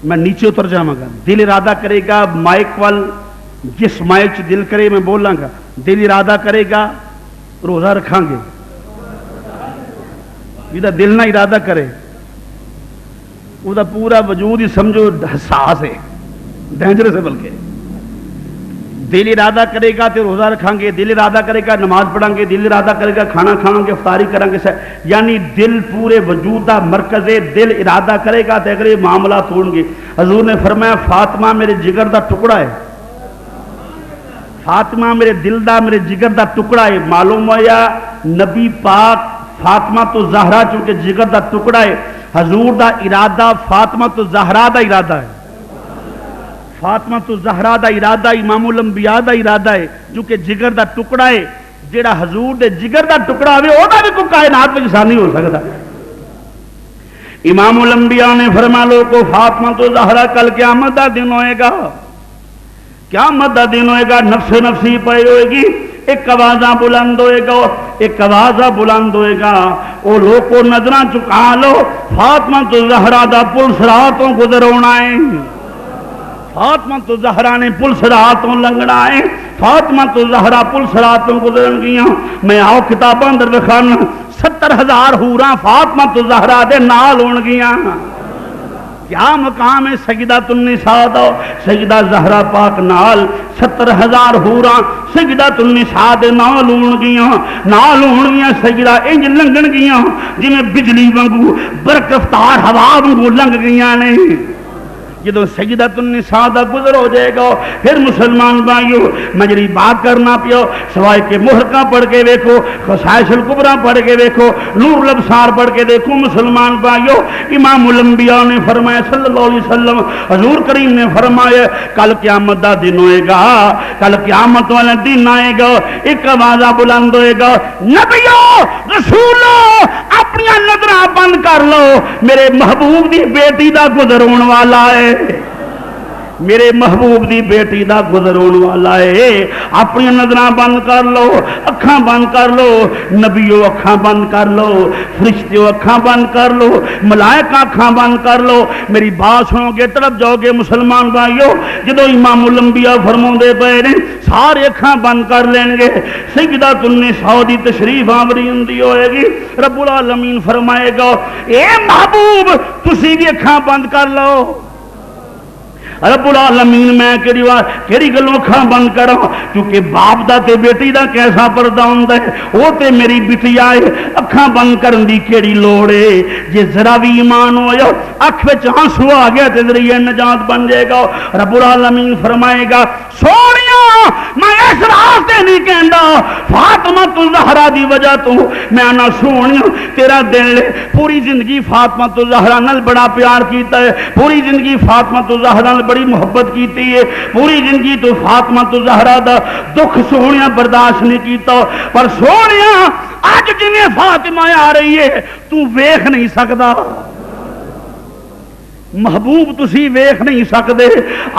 میں نیچے اتر جاواں گا، دل ارادہ کرے گا مائک وال جس مائک دل کرے میں بولاں گا، دل ارادہ کرے گا روزہ رکھاں گے. جہاں دل نہ ارادہ کرے وہ پورا وجود ہی سمجھو حساس ہے، ڈینجرس ہے. بلکہ دل ارادہ کرے گا تو روزہ رکھاں گے، دل ارادہ کرے گا نماز پڑھاں گے، دل ارادہ کرے گا کھانا کھاؤں گے، افطاری کریں گے. یعنی دل پورے وجود کا مرکز ہے. دل ارادہ کرے گا تو اگر یہ معاملات ہون گے. حضور نے فرمایا فاطمہ میرے جگر دا ٹکڑا ہے. فاطمہ میرے دل دا میرے جگر دا ٹکڑا ہے. معلوم ہوا نبی پاک فاطمہ تو زہرا چونکہ جگر دا ٹکڑا ہے، حضور دا ارادہ فاطمہ تو زہرا دا ارادہ ہے. فاطمہ تو زہرا دا ارادہ امام الانبیاء دا ارادہ ہے، چونکہ جگر دا ٹکڑا ہے. جیڑا حضور دے جگر دا ٹکڑا ہوئے او دا بھی کوئی کائنات میں انسان نہیں ہو سکتا. امام الانبیاء نے فرما لو کو فاطمہ تو زہرا کل قیامت دا دن ہوئے گا، قیامت دا دن ہوئے گا، نفس نفسی پائے ہوئے گی. ایک آوازہ بلند ہوئے گا، ایک آوازہ بلند ہوئے گا. او لوگ کو نظرہ چکا لو، فاطمہ تو زہرا دا پل صراطوں گزر ہونا ہے. فاطمہ تو زہرا نے پل صراطوں لنگنا ہے، فاطمہ تو زہرا پل صراطوں گزرن گیا. میں آؤ کتاباں اندر وکھانا 70,000 حوراں فاطمہ تو زہرا دے نال ہون گیا. کیا مقام ہے سیدۃ النساء دا، سیدہ زہرا پاک نال 70,000 حوراں سیدۃ النساء دے نال ہون گیاں سیدہ انج لنگن گیاں جویں بجلی وانگو برق رفتار ہوا وانگو لنگ گیاں نے. جدو سیدۃ النساء دا گزر ہو جائے گا پھر مسلمان بھائیو مجری بات کرنا پیو سوائے کہ محرقہ پڑھ کے دیکھو، خصائص الکبریٰ پڑھ کے دیکھو، نور الابصار پڑھ کے دیکھو. مسلمان بھائیو امام الانبیاء نے فرمایا صلی اللہ علیہ وسلم، حضور کریم نے فرمایا کل قیامت دا دن ہوئے گا، کل قیامت والا دن آئے گا، ایک آواز بلند ہوئے گا، نبیو رسولو اپنی نظراں بند کر لو، میرے محبوب دی بیٹی دا گزر ہون والا ہے، میرے محبوب دی بیٹی دا گزر ہونے والا ہے. اپنی نظراں بند کر لو، اکھاں بند کر لو، نبیو اکھاں بند کر لو، فرشتیو اکھاں بند کر لو، ملائکہ اکھاں بند کر لو. میری بات سنو گے طرف جاؤ گے مسلمان بھائیو. جدو امام الانبیاء فرماندے پئے نے سارے اکھاں بند کر لین گے، سیدۃ النساء دی تشریف آوری ہوندی ہوئے گی. رب العالمین فرمائے گا اے محبوب تسی بھی اکھاں بند کر لو. رب العالمین میں کیڑی گلوں اکھاں بند کراں کیونکہ باپ دا تے بیٹی دا کیسا پردہ ہوندا ہے، وہ تے میری بٹیا ہے، اکھاں بند کرن دی کیڑی لوڑ ہے. جے ذرا بھی ایمان ہویا اکھ وچ آنسو آ گیا تے ذریعہ نجات بن جائے گا. رب العالمین فرمائے گا سونیا میں اس راستے نہیں کہندا فاطمہ الزہرا دی وجہ تو میں نہ سونیا تیرا دل پوری زندگی فاطمہ الزہرا نال بڑا پیار کیتا ہے، پوری زندگی فاطمہ الزہرا بڑی محبت کیتی ہے، پوری زندگی تو فاطمہ تو زہرا دا دکھ سونیا برداشت نہیں کیتا، پر سونیا اج جنہیں فاطمہ آ رہی ہے تو ویکھ نہیں سکدا، محبوب تسی ویکھ نہیں سکدے.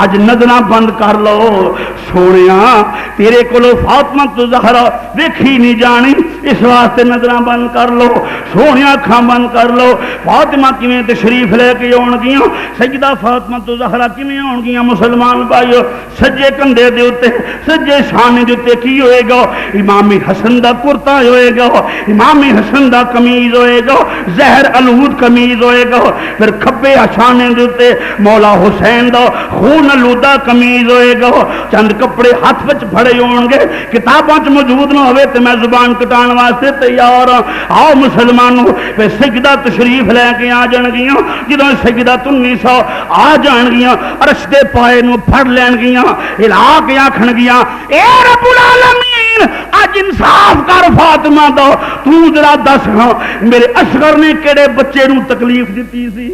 اج نظراں بند کر لو سونیا تیرے کولو فاطمہ تو زہرا ویکھی نہیں جانی، اس واسطے نظراں بند کر لو سونیا، اکھاں بند کر لو. فاطمہ کیویں تشریف لے کے آن گیاں، سیدہ فاطمہ تو زہرا کیویں آن گیاں مسلمان بھائیو. سجے کندھے دے اوتے سجے شانے دے اوتے کی ہوئے گا؟ امام حسن دا کرتا ہوئے گا، امام حسن دا قمیض ہوئے گا، زہر آلود قمیض ہوئے گا. پھر کھبے شانے دے مولا حسین دا خون آلودہ قمیض ہوئے گا. چند کپڑے ہاتھ وچ پھڑے ہون گے، کتاباں چ موجود نہ ہوئے تے میں زبان کٹان واسطے تیار ہاں. آؤ مسلمانوں پہ سجدہ تشریف لے کے آ جان گیاں. جدوں سیدۃ النساء آ جان گیاں عرش دے پائے نو پھڑ لین گیاں، ہلا کے آکھن گیاں اے رب العالمین اج انصاف کر فاطمہ دا، تو ذرا دس ہاں میرے اصغر نے کیڑے بچے نو تکلیف دتی سی؟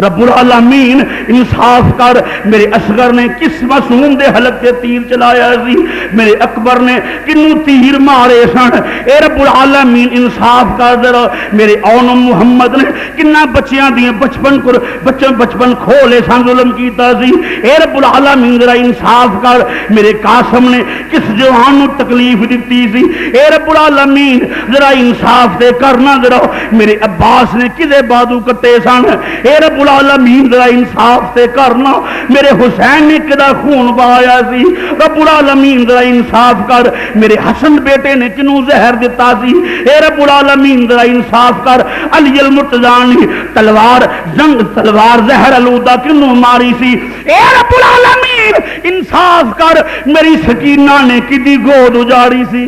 رب العالمین انصاف کر میرے اصغر نے کس معصوم دے حلق تے تیر چلایا سی، میرے اکبر نے کنوں تیر مارے سن. اے رب العالمین انصاف کر ذرا میرے اون محمد نے کنا بچیاں دیاں بچپن کھولے سن ظلم کیتا سی. اے رب العالمین ذرا انصاف کر میرے قاسم نے کس جوان نو تکلیف دتی سی. اے رب العالمین ذرا انصاف دے کرنا ذرا میرے عباس نے کدے بازو کٹے سن. اے رب العالمین ذرا انصاف تے کرنا میرے حسین نے کدا خون بہایا سی. رب العالمین ذرا انصاف کر میرے حسن بیٹے نے کنوں زہر دیتا سی. اے رب العالمین ذرا انصاف کر علی المرتضیٰ نے تلوار زہر آلودہ کنوں ماری سی. اے رب العالمین انصاف کر میری سکینہ نے کدی گود اجاڑی سی.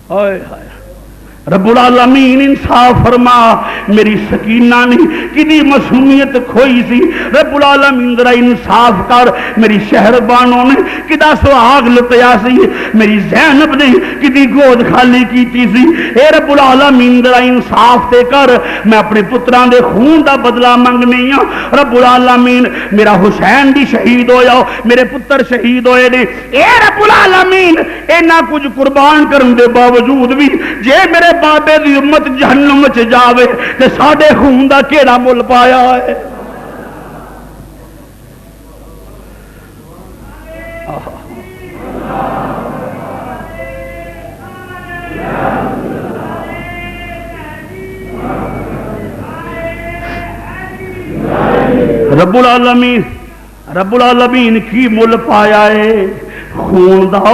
ہائے ہائے رب العالمین انصاف فرما میری سکینہ نے کدی معصومیت کھوئی سی. رب العالمین ذرا انصاف کر میری شہر بانوں نے کدا سہاگ لٹیا سی، میری زینب نے کدی گود خالی کیتی سی. اے رب العالمین ذرا انصاف تے کر میں اپنے پتران دے خون دا بدلہ منگنی ہاں. رب العالمین میرا حسین بھی شہید ہویا، میرے پتر شہید ہوئے نے. اے رب العالمین اینا کچھ قربان کرن دے باوجود بھی جے میرے بابے دی امت جہنم وچ جاوے تے ساڈے خون دا کیڑا مل پایا ہے؟ رب العالمین کی مل پایا ہے خون دا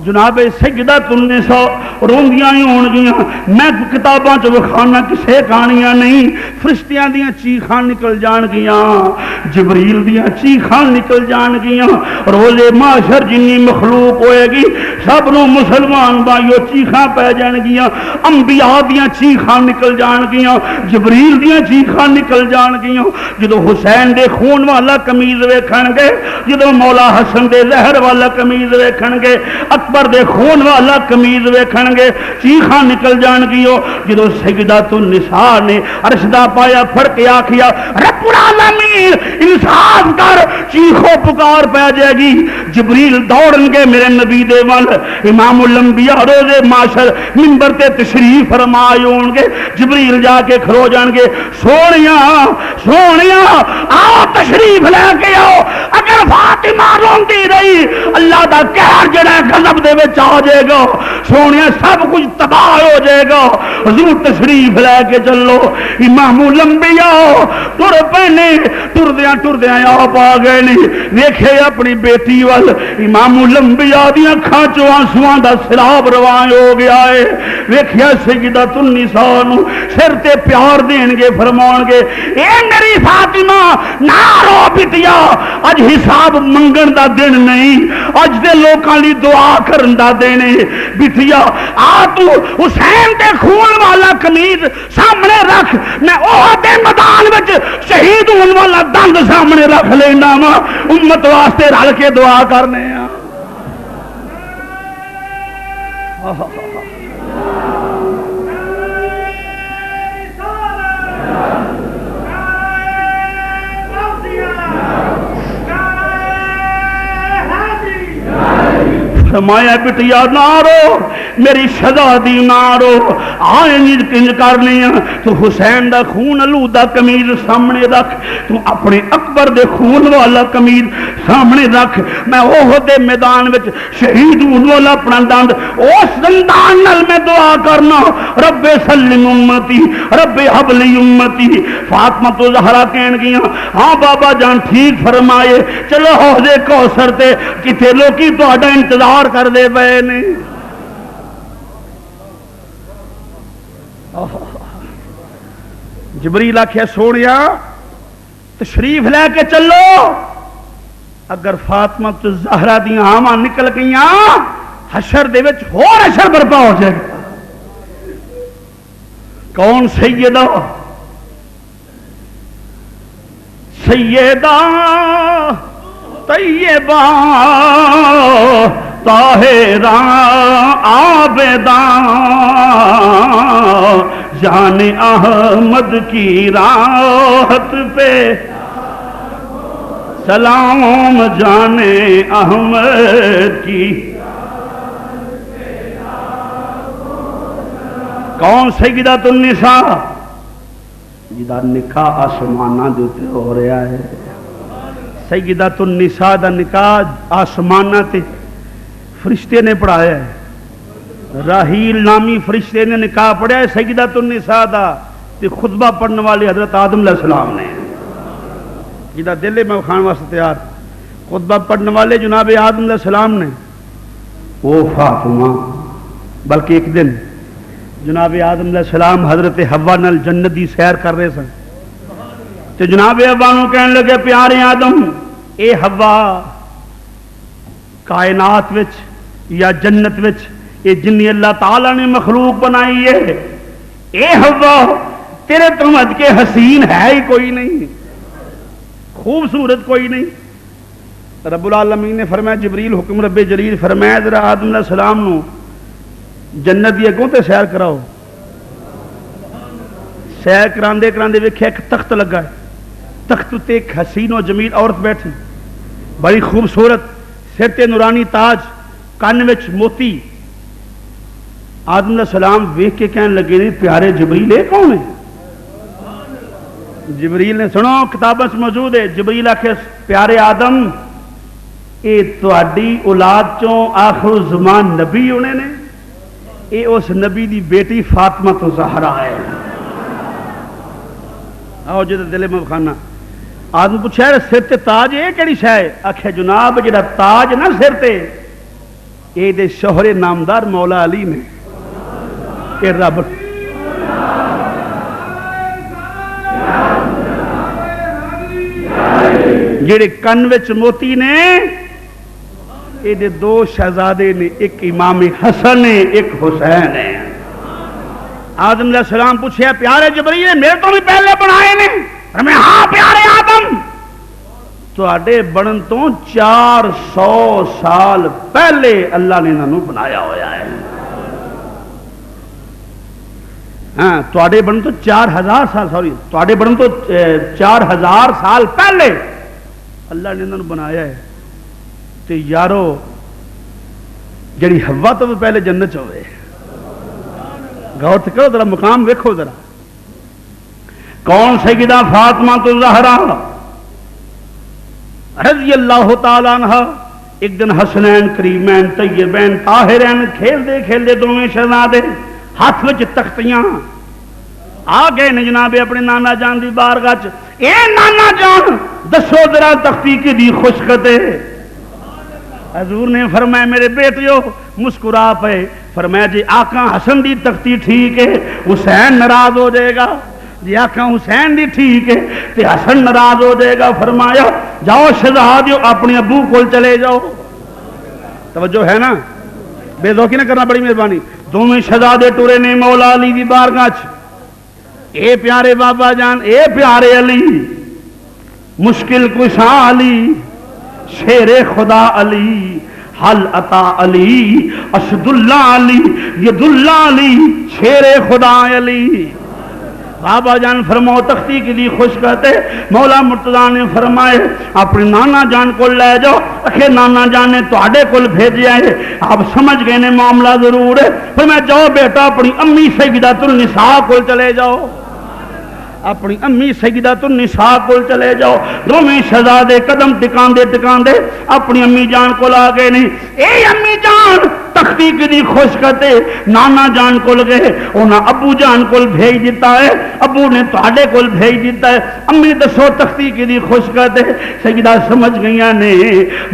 جناب سجدۃ النساء روندیاں ہی ہون گیاں میں کتاباں چ وکھانا کسے کہانیاں نہیں فرشتیاں دیاں چیخاں نکل جان گیاں جبریل دیاں چیخاں نکل جان گیاں روز محشر جنی مخلوق ہوئے گی سب نو مسلمان بھائیو چیخاں پہ جان گیاں انبیاء دیاں چیخاں نکل جان گیاں جبریل دیاں چیخاں نکل جان گیاں جدو حسین دے خون والا قمیض ویکھن گے جدو مولا حسن دے زہر والا قمیض ویکھن گے اکبر دے خون والا قمیض ویکھن گے چیخاں نکل جان گیو جدو سجدۃ النساء نے عرش دا پایا پھڑ کے آکھیا رب العالمین انصاف کر چیخو پکار پہ جائے گی جبریل دوڑن گے میرے نبی دے ول امام الانبیاء روز محشر منبر تے تشریف فرما ہون گے جبریل جا کے کھلو جان گے سونیا آؤ تشریف لے کے آؤ اگر فاطمہ روندی رہی اللہ دا قہر جڑا غضب دے وچ آ جائے گا سونیا سب کچھ تباہ ہو جائے گا حضور تشریف لے کے چلو امام الانبیاء تر پینے ٹردیاں آپ آ گئے نہیں ویکھے اپنی بیٹی وال امام الانبیاء دی اکھاں چوں آنسواں دا سیلاب روان ہو گیا ہے ویکھیا سجدۃ النساء نو سر تے پیار دین گے فرمان گے اے میری فاطمہ نہ رو بٹیا اج حساب منگن دا دن نہیں اج دے لوکاں دی دعا کرن دا دن ہے بٹیا آ تو حسین دے خون والا قمیض سامنے رکھ میں احد دے میدان وچ شہید ہون والا دند سامنے رکھ لینا وا امت واسطے رل کے دعا کرنے ہاں فرمایا بٹیا نہ رو میری شہزادی نہ رو آئیں کنج کرنی تو حسین دا خون آلودہ قمیض سامنے رکھ تو اپنے اکبر دے خون والا قمیض سامنے رکھ میں احد دے میدان وچ شہید ہون والا اپنا دند اس دندان نال میں دعا کرنا رب سلم امتی رب حب لی امتی فاطمہ تو زہرا کہن گیاں ہاں بابا جان ٹھیک فرمائے چلو حوض کوثر تے کتے لوکی تہاڈا انتظار کر دے پے نے جبریل آکھیا سونیا تشریف لے کے چلو اگر فاطمہ تو زہرا دیاں آواں نکل گئیاں حشر دے وچ ہور حشر برپا ہو جائے گا کون سیدہ طیبہ طاہرہ عابدہ جان احمد کی راحت پہ سلام جان احمد کی کون سیدۃ النساء جدا نکاح آسمانہ دیتے ہو رہا ہے سیدۃ النساء دا نکاح آسمانہ تے فرشتے نے پڑھایا ہے راہیل نامی فرشتے نے نکاح پڑھا ہے سیدۃ النساء دا تے خطبہ پڑھنے والے حضرت آدم علیہ السلام نے جدا دل میں خان واسطے تیار خطبہ پڑھنے والے جناب آدم علیہ السلام نے وہ فاطمہ بلکہ ایک دن جناب آدم علیہ السلام حضرت حوا نال جنت دی سیر کر رہے سن تو جناب حوا نو کہنے لگے پیارے آدم اے حوا کائنات وچ یا جنت وچ اے جنی اللہ تعالی نے مخلوق بنائی ہے اے حوا تیرے تو مد کے حسین ہے ہی کوئی نہیں خوبصورت کوئی نہیں رب العالمین نے فرمایا جبریل حکم رب جلیل فرمایا ذرا آدم علیہ السلام نو جنت دی اگوں تے سیر کراؤ سیر کراندے کراندے ویکھیا ایک تخت لگا ہے تخت تے ایک حسین و جمیل عورت بیٹھی بڑی خوبصورت سر تے نورانی تاج کان وچ موتی آدم علیہ السلام ویکھ کے کہنے لگے نہیں پیارے جبریل اے کون ہے جبریل نے سنو کتاباں وچ موجود ہے جبریل آکھے پیارے آدم اے تہاڈی اولاد چوں آخر الزمان نبی ہونے نے اے اس نبی دی بیٹی فاطمہ تو زہرا ہے آؤ جی دل میں خانہ آدمی پوچھا سر تے تاج یہ کہڑی شے ہے؟ آخیا جناب جڑا تاج نا سر تے یہ دے شوہر نامدار مولا علی نے، یہ رب جڑے کن وچ موتی نے یہ دے دو شہزادے نے، ایک امام حسن ہے ایک حسین ہے۔ آدم علیہ السلام پوچھے پیارے جبریل میرے تو بھی پہلے بنائے نے؟ فرمایا ہاں پیارے آدم تواڈے بنن تو 400 سال پہلے اللہ نے انہوں بنایا ہویا ہے۔ ہاں تواڈے بنن تو 4000 سال تواڈے بنن تو 4000 سال پہلے اللہ نے انہوں بنایا ہے۔ تے یارو جڑی حوا تو پہلے جنت ہوئے، غور سے کرو ذرا مقام ویکھو ذرا، کون سیدہ فاطمہ تو زہرا رضی اللہ تعالی عنہ ایک دن حسنین کریمین طیبین طاہرین کھیلدے کھیلدے دونوں شہزادے ہاتھ وچ تختیاں آ گئے نے جناب اپنے نانا جان دی بارگاہ چ، اے نانا جان دسو ذرا تختی کی دی خوشخط ہے؟ حضور نے فرمایا میرے بیٹیو مسکرا پے، فرمایا جی آقا حسن دی تختی ٹھیک ہے حسین ناراض ہو جائے گا، جی آقا حسین دی ٹھیک ہے تے حسن ناراض ہو جائے گا۔ فرمایا جاؤ شہزادیو اپنے ابو کول چلے جاؤ۔ توجہ ہے نا، بے ذوقی نہ کرنا، بڑی مہربانی۔ دونوں شہزادے ٹورے نے مولا علی دی بارگاہ چ، اے پیارے بابا جان، اے پیارے علی، مشکل کشا علی، شیر خدا علی، حل عطا علی، اسد اللہ علی، ید اللہ علی، شیر خدا علی۔ بابا جان فرماؤ تختی کی دی خوش کہتے، مولا مرتضیٰ نے فرمائے اپنے نانا جان کو لے جاؤ، اکھے نانا جان نے تواڈے کول بھیجیا ہے، آپ سمجھ گئے نے معاملہ ضرور ہے، فرمایا جاؤ بیٹا اپنی امی سیدۃ النساء کول چلے جاؤ، اپنی امی سیدۃ النساء کول چلے جاؤ۔ دونوں شہزادے قدم ٹکاندے ٹکاندے اپنی امی جان کو آ گئے نہیں، اے امی جان تختی کی دی خوش کرتے نانا جان کول گئے، انہاں ابو جان کول بھیج دیتا ہے، ابو نے تواڈے کول بھیج دیتا ہے، امی دسو تختی کی دی خوش کرتے۔ سیدہ سمجھ گئیاں نے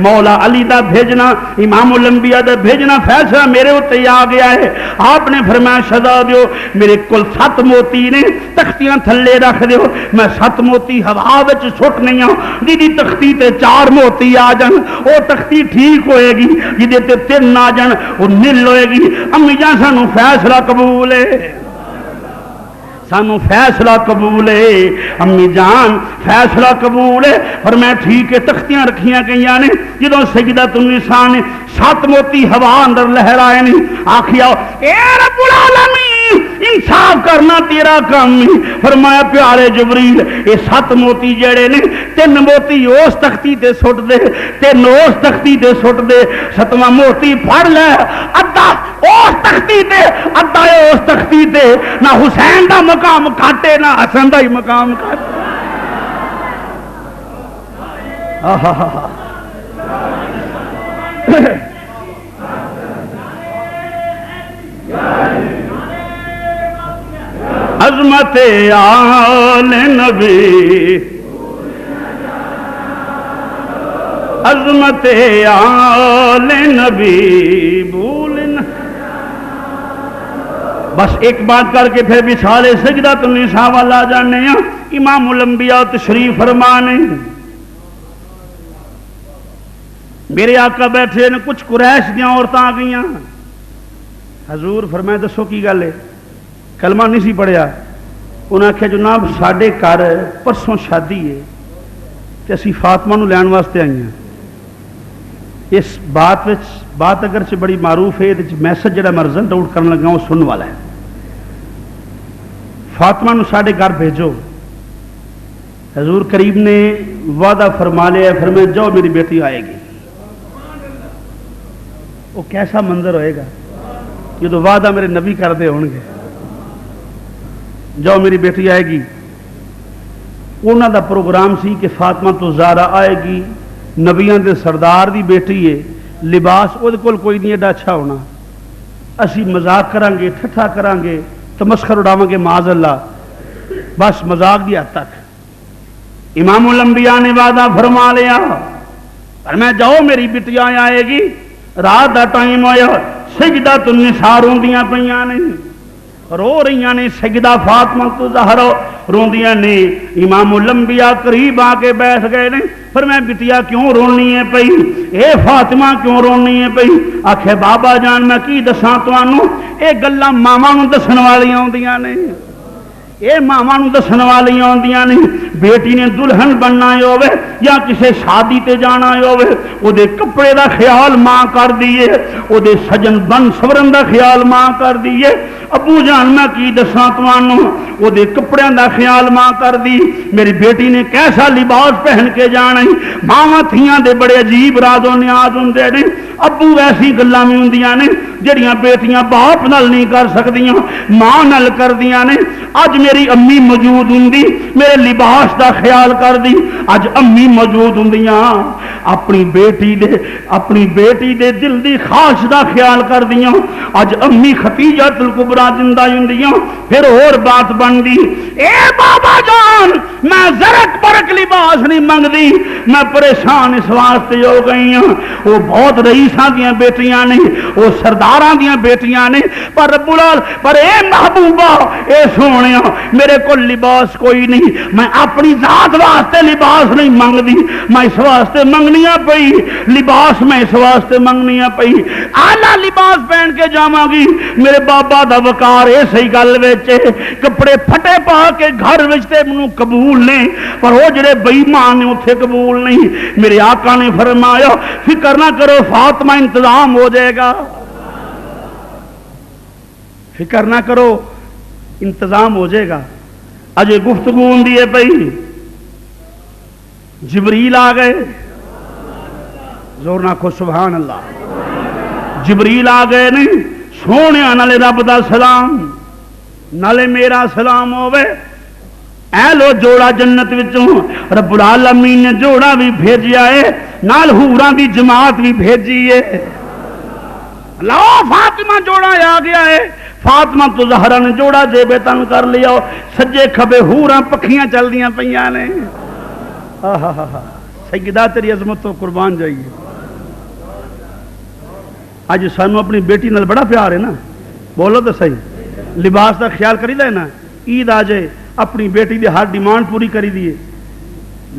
مولا علی دا بھیجنا، امام الانبیاء دا بھیجنا فیصلہ میرے اوتے آ گیا ہے۔ آپ نے فرمایا شہزادیو میرے کول 7 موتی نے، تختیاں تھلے رکھ دیو، میں 7 موتی ہوا وچ سٹ نہیں ہوں، جی تختی تے 4 موتی آ جان او تختی ٹھیک ہوئے گی، جی تے 3 آ جان وہ نل ہوئے گی۔ امی جان سانو فیصلہ قبول ہے، سانو فیصلہ قبول ہے، امی جان فیصلہ قبول ہے۔ اور میں ٹھیک ہے تختیاں رکھیاں گئیاں نے، جدوں سیدۃ النساء نے 7 موتی ہوا اندر لہرائے نہیں، آکھیا اے رب العالمین انصاف کرنا تیرا کام نہیں۔ فرمایا پیارے جبریل یہ 7 موتی جڑے نے 3 موتی اس تختی تے سٹ دے، 3 اس تختی تے سٹ دے، 7واں موتی پھڑ لے، ادھا اس تختی تے ادھا اس تختی تے، نہ حسین دا مقام کھاٹے نہ حسن دا ہی مقام کھاٹے۔ عظمت آل نبی، عظمت آل نبی بھولنا۔ بس ایک بات کر کے پھر بچھالے سجدۃ النساء والا جانے ہیں۔ امام الانبیاء تشریف فرمانے، میرے آقا بیٹھے نے، کچھ قریش دیاں عورتاں آ گئیاں۔ حضور فرمایا دسو کی گل ہے؟ کلمہ نہیں سی پڑھیا، انہاں آخیا جناب ساڈے گھر پرسوں شادی ہے تے اسی فاطمہ نو لین واسطے آئی ہیں۔ اس بات اگرچہ بڑی معروف ہے، میسج جڑا میں رزنٹ آؤٹ کرنے لگا وہ سننے والا ہے۔ فاطمہ نو ساڈے گھر بھیجو۔ حضور کریم نے وعدہ فرما لیا، فرمایا جاؤ میری بیٹی آئے گی۔ وہ کیسا منظر ہوئے گا جدو وعدہ میرے نبی کر دے ہون گے، جاؤ میری بیٹی آئے گی۔ انہوں دا پروگرام سی کہ فاطمہ تو زہرا آئے گی، نبیاں دے سردار دی بیٹی ہے، لباس وہ کوئی نہیں ایڈا اچھا ہونا، اسی مذاق کریں گے، ٹھٹھا کریں گے، تمسخر اڑاواں گے، معاذ اللہ، بس مذاق دی حد تک۔ امام الانبیاء نے وعدہ فرما لیا، پر میں جاؤ میری بٹیا آئے گی، رات دا ٹائم ہویا، سجدہ النساء روندیاں پیاں نے، رو رہی نے، سجدہ فاطمہ تو زہرا روندیاں نے۔ امام الانبیاء قریب آ کے بیٹھ گئے نے، پر میں بٹیا کیوں رونی ہے پئی، اے فاطمہ کیوں رونی ہے پئی؟ آکھے بابا جان میں کی دساں تانوں، اے گلاں ماواں نوں دسن والیاں ہوندیاں نے، اے ماواں نوں دسن والیاں ہوندیاں نے۔ بیٹی نے دلہن بننا ہوے یا کسے شادی تے جانا ہوے، او دے کپڑے دا خیال ماں کر دیے، او دے سجن بن سورن دا خیال ماں کر دیے۔ ابو جان میں کی دساں تانوں، او دے کپڑیاں دا خیال ماں کر دی۔ میری بیٹی نے کیسا لباس پہن کے جانا، ماواں تھیاں دے بڑے عجیب راز و نیاز ہوندے نے۔ ابو ایسی گلاں وی ہوندیاں نے جڑیاں بیٹیاں باپ نال نہیں کر سکدیاں، ماں نال کردیاں نے۔ اج میری امی موجود ہوندی میرے لباس دا خیال کر دی، اج امی موجود ہوندیاں اپنی بیٹی دے دل دی خواہش دا خیال کر دیاں۔ اج امی ختیجہ الکبریٰ زندہ ہوندیاں، پھر اور بات بن دی، اے بابا جان میں زرک برک لباس نہیں منگدی، میں پریشان اس واسطے ہو گئی ہوں، وہ بہت رئیساں دیاں بیٹیاں نے، وہ سرداراں دیاں بیٹیاں نے، پر رب پر اے محبوبہ اے سونیا میرے کو لباس کوئی نہیں، میں اپنی ذات واسطے لباس نہیں منگدی، میں اس واسطے منگنیاں پئی لباس، میں اس واسطے منگنیاں پئی اعلیٰ لباس پہن کے جاواں گی، میرے بابا دا وقار اے صحیح گل وچ کپڑے پھٹے پا کے گھر وچ تے منوں قبول نہیں، پر وہ جڑے بے ایمان نے اوتھے قبول نہیں۔ میرے آقا نے فرمایا فکر نہ کرو فاطمہ انتظام ہو جائے گا، فکر نہ کرو انتظام ہو جائے گا۔ اجے گفتگو ہوندی ہے پئی، جبریل آ گئے، زور نہ کھو سبحان اللہ، جبریل آ گئے نہیں، سونے نالے رب دا سلام نالے میرا سلام ہوے، اے لو جوڑا جنت وچوں رب العالمین نے جوڑا بھی بھیجیا ہے، نال حوراں دی جماعت بھی بھیجی ہے۔ لو فاطمہ جوڑا آ گیا ہے، فاطمہ تو زہرا نے جوڑا جیبے تن کر لیا، سجے کھبے حوراں پکھیاں چل دیاں پیاں نے۔ سیدہ تیری عظمت تو قربان جائیے۔ اج سانو اپنی بیٹی نال بڑا پیار ہے نا، بولو تو صحیح، لباس دا خیال کری دا ہے نا، عید آ جائے اپنی بیٹی دی ہر ڈیمانڈ پوری کری دیے۔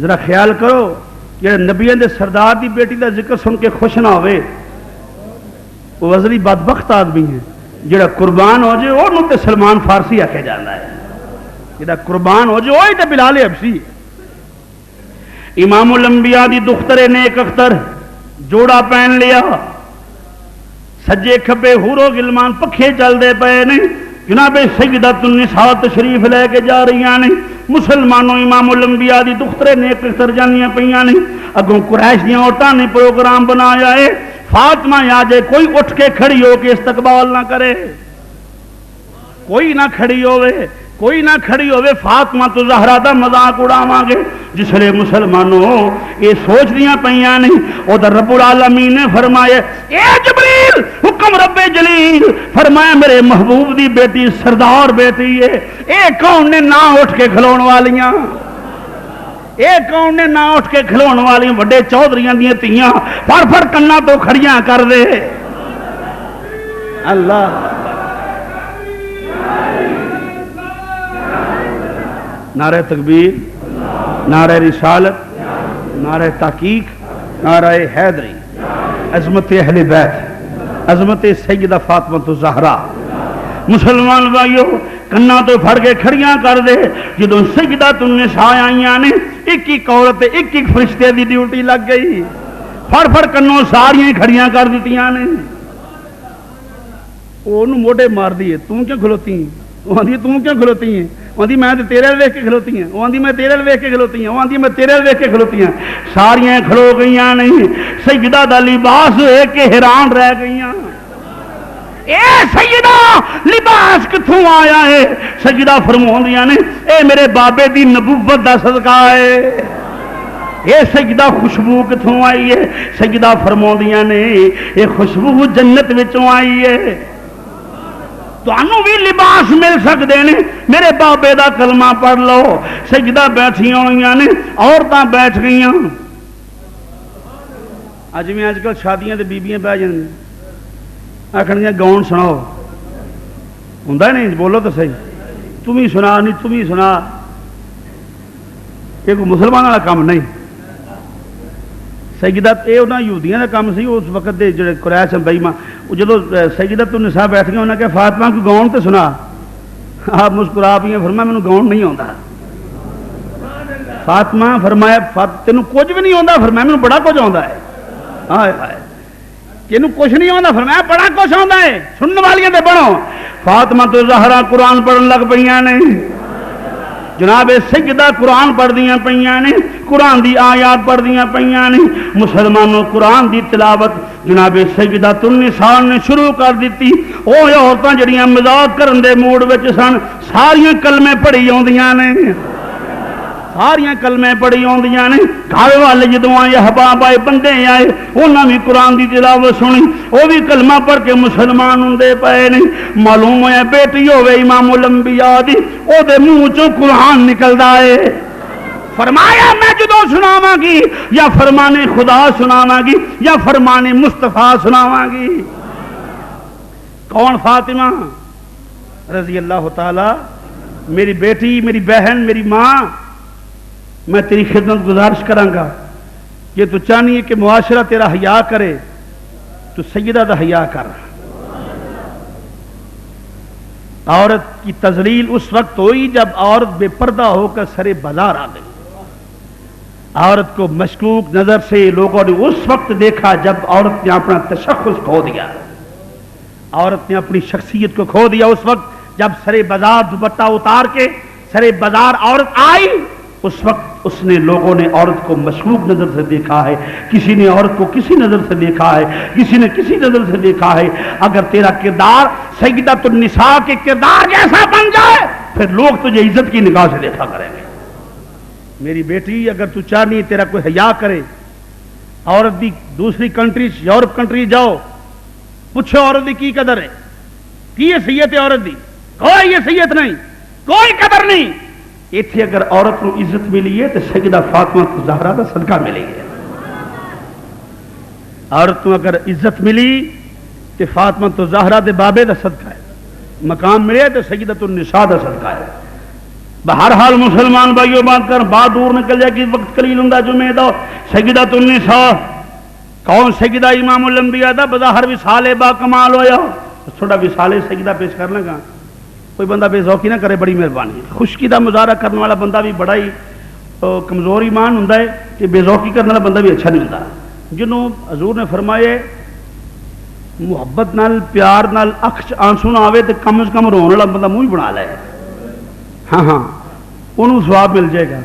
ذرا خیال کرو کہ نبیوں دے سردار دی بیٹی دا ذکر سن کے خوش نہ ہوئے، وہ وزری بدبخت آدمی ہے جڑا قربان ہو جائے، اور تے سلمان فارسی آکھے جانا ہے، جڑا قربان ہو جائے وہی تے بلال حبشی۔ امام الانبیاء دی دختر نیک اختر جوڑا پہن لیا، سجے کھبے حورو غلمان پکھے چل دے پئے نے، جناب سیدۃ النساء تشریف لے کے جا رہی نے، مسلمانوں امام الانبیاء دی دختر نیک اختر جانیاں پیاں نے، اگوں قریش دیاں عورتاں نے پروگرام بنایا ہے، فاطمہ آ جائے کوئی اٹھ کے کھڑی ہو کے استقبال نہ کرے، کوئی نہ کھڑی ہوئے، کوئی نہ کھڑی ہوئے، فاطمہ تو زہرا دا مذاق اڑاواں گے۔ جس لئے مسلمانوں یہ سوچ دیاں پیاں نہیں، ادھر رب العالمین نے فرمایا اے جبریل حکم رب جلیل، فرمایا میرے محبوب دی بیٹی سردار بیٹی ہے، اے کون نے نہ اٹھ کے کھلون والیاں، اے کون نے نہ اٹھ کے کھلون والیاں، بڑے چودھریاں دیاں تیاں پھڑ پھڑ کنا تو کھڑیاں کر دے۔ اللہ نعرہ تکبیر، نعرہ رسالت، نعرہ تحقیق، نعرہ حیدری، عظمت اہل بیت، عظمت سیدہ فاطمہ الزہرا۔ مسلمان بھائیو کنا تو پھڑ کے کھڑیاں کر دے، جدوں سیدہ النساء آئیاں نے، ایک ایک عورت ایک ایک فرشتے دی ڈیوٹی لگ گئی، پھڑ پھڑ کنوں ساریاں کھڑیاں کر دیتیاں نے۔ انہوں موٹے مار دیے، تم کیوں کھلوتی ہیں؟ وہ آندھی تم کیوں کھلوتی ہیں؟ وہ آندھی میں تیرے ویکھ کے کھلوتی ہیں، وہ آندھی میں تیرے ویکھ کے کھلوتی ہیں، وہ آندھی میں تیرے ویکھ کے کھلوتی ہیں، ساریاں کھلو گئیاں نہیں، سجدہ دا لباس ہے کہ حیران رہ گئیاں، اے سیدہ لباس کتھوں آیا ہے؟ سجدہ فرماؤندیاں نے اے میرے بابے دی نبوت دا صدقہ ہے، اے سجدہ خوشبو کتھوں آئی ہے؟ سجدہ فرماؤندیاں نے اے خوشبو جنت وچوں آئی ہے۔ تانوں بھی لباس مل سکتے ہیں، میرے بابے دا کلمہ پڑھ لو. سجدہ بیٹھیاں ہوئی نے, عورتاں بیٹھ گئی. اج میں اج کل شادیاں تے بیبیاں بہ جان آخر گاؤن سناؤ, ہوں نہیں بولو تو صحیح, تم ہی سنا, نہیں تم ہی سنا. یہ کوئی مسلمان والا کام نہیں. سیدہ یہ انہوں یہودیاں کا کام سی اس وقت دے جڑے قریش بئی ماں, جدو سیدۃ النساء بیٹھ گئے انہوں نے کہا فاطمہ کو گاؤن تو سنا. آپ مسکرا پی, فرمایا مینوں گاؤن نہیں آتا. فاطمہ فرمایا تینوں کچھ بھی نہیں آتا, فرمایا مینوں بڑا کچھ آتا ہے. ہائے ہائے, تینوں کچھ نہیں آتا, فرمایا بڑا کچھ آتا ہے, سننے والیاں تے بڑھو. فاطمہ تو زہرا قرآن پڑھن لگ پہ نے. جناب سیدہ قرآن پڑھ دیاں پئیاں نے, قرآن دی آیات پڑھ دیاں پئیاں نے. مسلمانوں قرآن دی تلاوت جناب سیدۃ النساء نے شروع کر دیتی. او عورتاں جڑیاں مذاق کرن دے موڈ وچ سن, ساریاں کلمے پڑھی آوندیاں نے, ساریاں کلمے پڑھی آوندیاں نے. گھر والے جدوں آئے احباب آئے بندے آئے, انہاں بھی قرآن دی تلاوت سنی, وہ بھی کلمہ پڑھ کے مسلمان ہوندے پئے نے. معلوم ہویا بیٹی ہوے امام الانبیاء دی, او دے منہ چوں قرآن نکلدا ہے. فرمایا میں جدوں سناواں گی یا فرمان خدا سناواں گی یا فرمان مصطفیٰ سناواں گی. کون؟ فاطمہ رضی اللہ تعالی. میری بیٹی, میری بہن, میری ماں, میں تیری خدمت گزارش کراں گا کہ تو چاہنی ہے کہ معاشرہ تیرا حیا کرے تو سیدہ دا حیا کر. عورت کی تذلیل اس وقت ہوئی جب عورت بے پردہ ہو کر سرے بازار آ گئی. عورت کو مشکوک نظر سے لوگوں نے اس وقت دیکھا جب عورت نے اپنا تشخص کھو دیا, عورت نے اپنی شخصیت کو کھو دیا. اس وقت جب سرے بازار دوپٹہ اتار کے سرے بازار عورت آئی, اس وقت اس نے لوگوں نے عورت کو مشکوک نظر سے دیکھا ہے. کسی نے عورت کو کسی نظر سے دیکھا ہے, کسی نے کسی نظر سے دیکھا ہے. اگر تیرا کردار سیدۃ النساء کے کردار جیسا بن جائے پھر لوگ تجھے عزت کی نگاہ سے دیکھا کریں گے. میری بیٹی, اگر تو چاہنی تیرا کوئی حیا کرے, عورت بھی دوسری کنٹری یورپ کنٹری جاؤ, پوچھو عورت دی کی قدر ہے, کی حیثیت ہے عورت دی, کوئی حیثیت نہیں, کوئی قدر نہیں. ایتھے اگر عورت کو عزت ملی ہے تو سیدہ فاطمہ زہرا کا صدقہ ملی ہے. عورت کو اگر عزت ملی تو فاطمہ تو زہرا دے بابے دا صدقہ ہے. مقام ملے تو سیدۃ النساء دا صدقہ ہے. بہرحال مسلمان بھائیوں بات کر, بات دور نکل جائے کہ وقت قلیل ہوں جمعہ دا. سیدۃ النساء کون؟ سیدہ امام الانبیاء دا بظاہر وصال با کمال ہویا. تھوڑا وصال سیدہ پیش کر لگا, کوئی بندہ بے ذوقی نہ کرے, بڑی مہربانی. خشکی دا مظاہرہ کرنے والا بندہ بھی بڑا ہی کمزور ایمان ہوندا ہے, کہ بے ذوقی کرنے والا بندہ بھی اچھا نہیں ہوندا. جنوں حضور نے فرمائے محبت نال پیار نال اکھ آنسو نہ آوے تو کم از کم رون والا بندہ منہ ہی بنا لے. ہاں ہاں, انہوں ثواب مل جائے گا.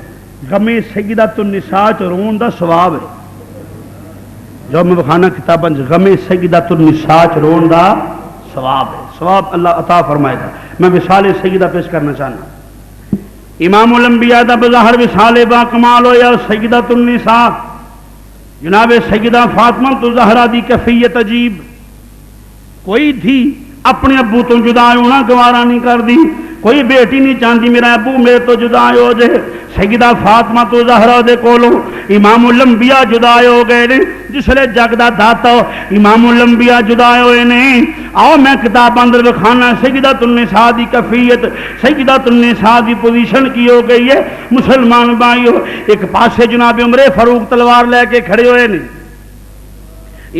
غم سیدۃ النساء رون دا ثواب ہے. جو میں بخانا کتاباں غم سیدۃ النساء رون دا ثواب ہے. ثواب اللہ عطا فرمائے گا. میں وصال سیدہ پیش کرنا چاہنا. امام الانبیاء دا بظاہر وصال با کمال ہویا سیدۃ النساء جناب سیدہ فاطمہ تو زہرا دی کیفیت عجیب. کوئی تھی اپنے ابو تو جدا ہونا گوارا نہیں کر دی, کوئی بیٹی نہیں چاہتی میرا ابو میرے تو جدا ہو جائے. سیدہ فاطمہ تو زہرا دے کولو امام الانبیاء جدا ہو گئے نے. جسلے جگ دا داتا امام الانبیاء جدا ہوئے نے. آؤ میں کتاب اندر بخانا سیدۃ النساء دی کیفیت, سیدۃ النساء دی پوزیشن کی ہو گئی ہے. مسلمان بھائیو, ایک پاسے جناب عمر فاروق تلوار لے کے کھڑے ہوئے نے.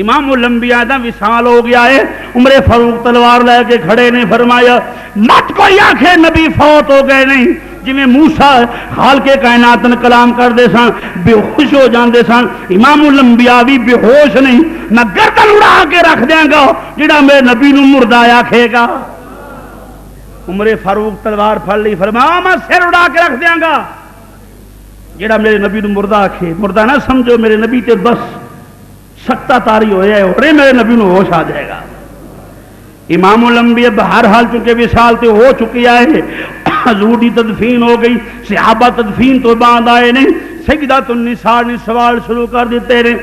امام الانبیاء دا وصال ہو گیا ہے, عمر فاروق تلوار لے کے کھڑے نے. فرمایا مت کوئی آنکھیں نبی فوت ہو گئے نہیں. جویں موسیٰ خالق کائنات نے کلام کرتے سن بے ہوش ہو جاندے سن, امام الانبیاء بھی بے ہوش نہیں. نہ گردن اڑا کے رکھ دیاں گا جڑا میرے نبی نو مردہ آکھے گا. عمر فاروق تلوار پھڑ لی, فرمایا میں سر اڑا کے رکھ دیاں گا جڑا میرے نبی نو مردہ آکھے. مردہ نہ سمجھو, میرے نبی تے بس سکتا تاری ہویا ہے, اور میرے نبی نو ہوش آ جائے گا. امام الانبیاء بہرحال چونکہ وصال تے ہو چکی ہے, حضور دی تدفین ہو گئی. صحابہ تدفین تو بعد آئے نے. سیدۃ النساء نے سوال شروع کر دیتے نے.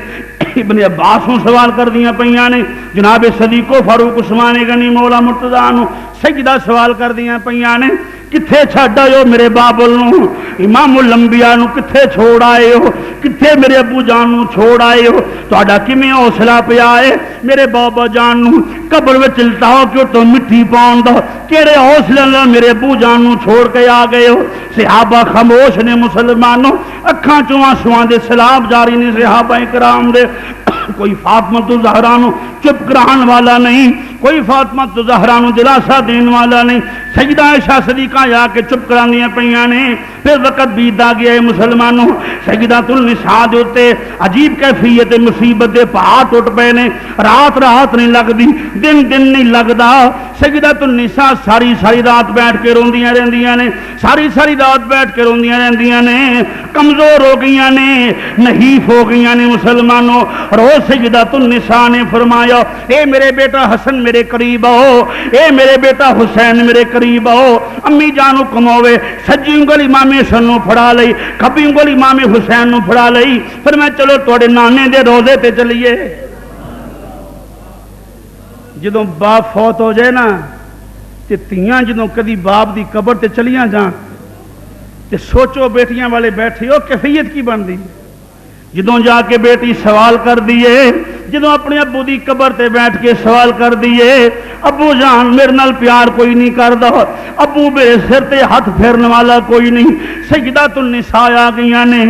ابن عباس نو سوال کر دیا پئیاں نے، جناب صدیق و فاروق عثمان غنی مولا مرتضیٰ نو سیدہ سوال کر دیا پئیاں نے، کتھے چھڈ آئے ہو میرے بابل نو، امام الانبیاء نو کتھے چھوڑ آئے ہو، کتھے میرے ابو جان نو چھوڑ آئے ہو، تہاڈا کیویں حوصلہ پیا ہے میرے بابا جان نو قبر وچ لٹاؤ کہ تو مٹی پاؤن دا، کیڑے حوصلے نال میرے ابو جان نو چھوڑ کے آ گئے ہو. صحابہ خاموش نے مسلمانوں، اکھاں چوں آنسواں دے سیلاب جاری نے صحابہ کرام دے. کوئی فاطمہ الزہرا نو چپ کران والا نہیں، کوئی فاطمہ الزہرا نو دلاسا دین والا نہیں. سیدہ عائشہ صدیقہ جا کے چپ کراندیاں پئیاں نے. پھر وقت بیتا گیا ہے مسلمانوں، سیدۃ النساء دے اوتے عجیب کیفیت مصیبت دے پہاڑ ٹوٹ پے نے. رات رات نہیں لگدی، دن دن نہیں لگدا. سیدۃ النساء ساری ساری رات بیٹھ کے روندیاں رہندیاں نے، ساری ساری رات بیٹھ کے روندیاں رہندیاں نے. کمزور ہو گئیاں نے، نحیف ہو گئیاں نے مسلمانوں. روز سیدۃ النساء نے فرمایا، اے میرے بیٹا حسن میرے قریب آؤ، اے میرے بیٹا حسین میرے قریب آؤ. امی جان حکم ہوئے، سجی انگل امام حسن نو پھڑا لئی، کھبی انگل امام حسین نو پھڑا لئی. پھر میں چلو تواڈے نانے دے روزے تے چلیے. جدوں باپ فوت ہو جائے نا تے تیاں جدوں کدی باپ دی قبر تے چلیاں جان تے سوچو بیٹیاں والے بیٹھے ہو کیفیت کی بندی. جدوں جا کے بیٹی سوال کر دیے، جدوں اپنے ابو دی قبر تے بیٹھ کے سوال کر دیے، ابو جان میرے نال پیار کوئی نہیں کردا، ابو میرے سر تے ہاتھ پھیرن والا کوئی نہیں. سیدۃ النساء آ گئیاں نے.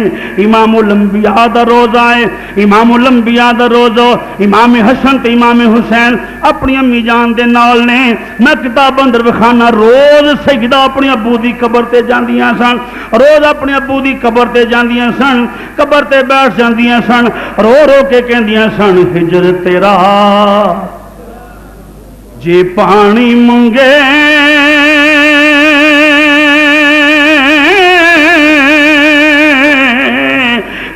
امام الانبیاء دا روزہ ہے، امام الانبیاء دا روزہ، امام حسن تے امام حسین اپنی امی جان دے نال نے. میں کتاب اندر وکھانا روز سیدہ اپنے ابو دی قبر تے جاندیاں سن، روز اپنے ابو دی قبر تے جاندیاں سن، قبر تے بیٹھ جاندیاں سن، رو رو کے کہندیاں سن، ہجر تیرا جے پانی منگے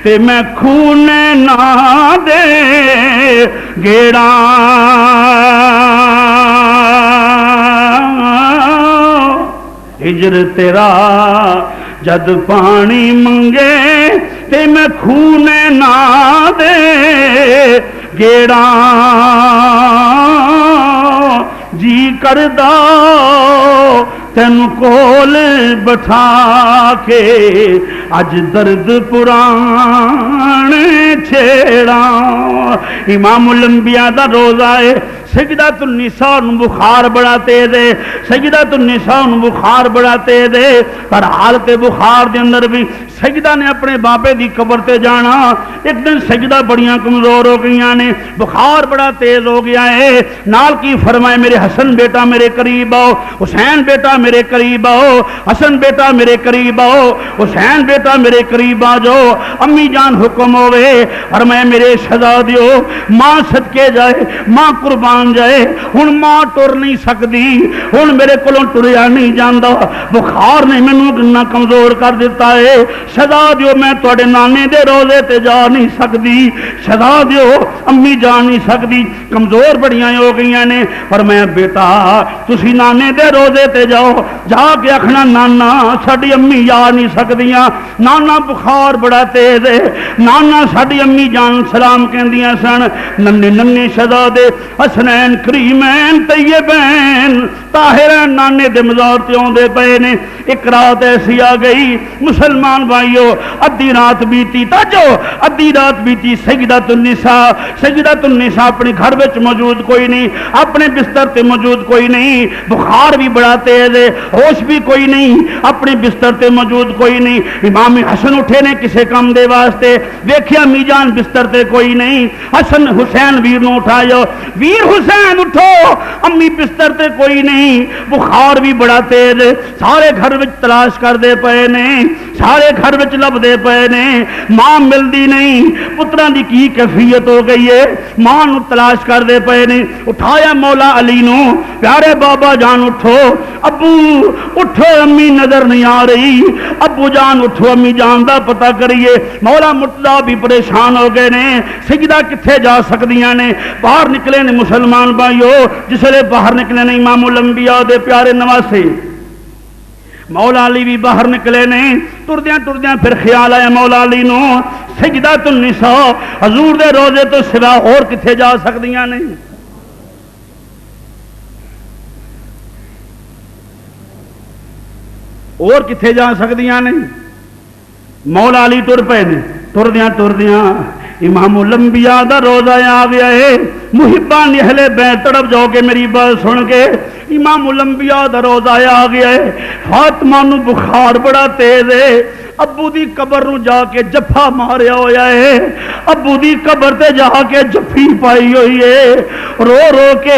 تے میں خون نہ دے گیڑا. ہجر تیرا جد پانی منگے تے میں خون نہ دے گیڑا. جی کردا تین کول بٹھا کے اج درد پران چھیڑا. امام الانبیاء دا روزہ ہے. سیدۃ النساء نو بخار بڑا تیز ہے، سیدۃ النساء نو بخار بڑا تیز ہے. پر حالت بخار دے اندر بھی سیدہ نے اپنے بابے دی قبر تے جانا. ایک دن سیدہ بڑیاں کمزور ہو گئیاں نے، بخار بڑا تیز ہو گیا ہے. نال کی فرمائے، میرے حسن بیٹا میرے قریب آؤ، حسین بیٹا میرے قریب آؤ، حسن بیٹا میرے قریب آؤ، حسین بیٹا میرے قریب آ جاؤ. امی جان حکم ہوئے، اور میں میرے شہزادیو ماں صدقے جائے، ماں قربان جائے. ہن ماں ٹر نہیں سکتی، ہن میرے کولوں ٹریا نہیں جاندا، بخار نے مینوں کنا کمزور کر دیتا ہے. شہزادیو میں تواڈے نانے دے روزے تے جا نہیں سکتی، شہزادیو امی جا نہیں سکتی، کمزور بڑیاں ہو گئیاں نے. پر میں بیٹا تسی نانے دے روزے تے جاؤ، جا کے آکھنا نانا ساڈی امی جا نہیں سکدیاں، نانا بخار بڑا تیز ہے. نانا ساڈی امی جان سلام کہندیاں سن. ننے ننے شہزادے حسنین کریمین طیبین طاہرین نانے دے مزار تے اوندے پئے نے. ایک رات ایسی آ گئی مسلمان بھائیو، ادھی رات بیتی، تاجو ادھی رات بیتی. سیدۃ النساء اپنے گھر وچ موجود کوئی نہیں، اپنے بستر تے موجود کوئی نہیں. بخار بھی بڑا تیز ہے، ہوش بھی کوئی نہیں، اپنے بستر تے موجود کوئی نہیں. امام حسن اٹھے نے کسے کام دے واسطے، ویکھیا امی جان بستر تے کوئی نہیں. حسن حسین ویر نو اٹھایا، ویر حسین اٹھو، امی بستر تے کوئی نہیں، بخار بھی بڑا تیز. سارے گھر وچ تلاش کردے پئے نے، سارے گھر وچ لبدے پئے نے، ماں ملدی نہیں. پتراں دی کی کیفیت ہو گئی ہے، ماں نو تلاش کردے پئے نے. اٹھایا مولا علی نو، پیارے بابا جان اٹھو، ابو اٹھو امی نظر نہیں آ رہی، ابو جان اٹھو امی جان دا پتہ کریے. مولا مرتضیٰ بھی پریشان ہو گئے نے، سجدہ کتھے جا سکدیاں نے. باہر نکلے نے مسلمان بھائیو، جس لے باہر نکلے نے امام الانبیاء دے پیارے نواسے مولا علی بھی باہر نکلے نے، ٹردیاں ٹردیاں پھر خیال آیا مولا علی نو سجدۃ النساء حضور دے روزے تو سوا اور کتھے جا سکدیاں نے؟ اور کتھے جا سکدیاں نے؟ مولا علی ٹر پے نے، ٹردیاں ٹردیاں امام الانبیاء دا روزہ آ گیا ہے۔ محبان اہل بیت تڑپ جاؤ کہ میری بات سن کے، امام الانبیاء دا روزہ آ گیا ہے۔ فاطمہ نو بخار بڑا تیز ہے، ابو دی قبر نو جا کے جفا ماریا ہویا ہے، ابو دی قبر تے جا کے جفی پائی ہوئی ہے، رو رو کے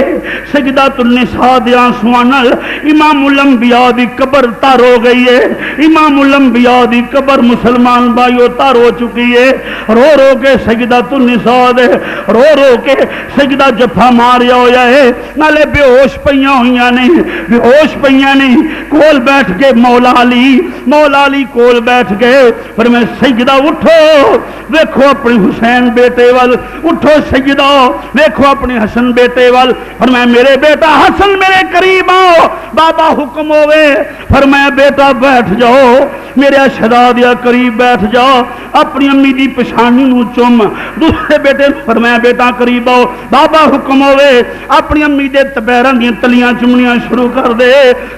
سجدۃ النساء دے آنسواں نال امام الانبیاء دی قبر تر ہو گئی ہے۔ امام الانبیاء دی قبر مسلمان بھائیو تر ہو چکی ہے، رو رو کے سجدۃ النساء دے رو رو کے سجدہ جفا ماریا ہویا ہے، نالے بے ہوش پئیاں ہوئیاں نے، بے ہوش پئیاں نے، کول بیٹھ کے مولا علی کول بیٹھ گئے، پر میں سجدہ اٹھو ویکھو اپنی حسین بیٹے وال، اٹھو سجدہ ویکھو اپنی حسن بیٹے وال، فرمایا میرے بیٹا حسن میرے قریب آؤ، بابا حکم ہوئے، فرمایا بیٹا بیٹھ جاؤ میرے شہزادیا قریب بیٹھ جاؤ، اپنی امی دی پشانی نو چوم، دوسرے بیٹے فرمایا بیٹا قریب آؤ، بابا حکم ہوئے اپنی امی دے پیراں دی تلیاں چومنیاں شروع کر دے،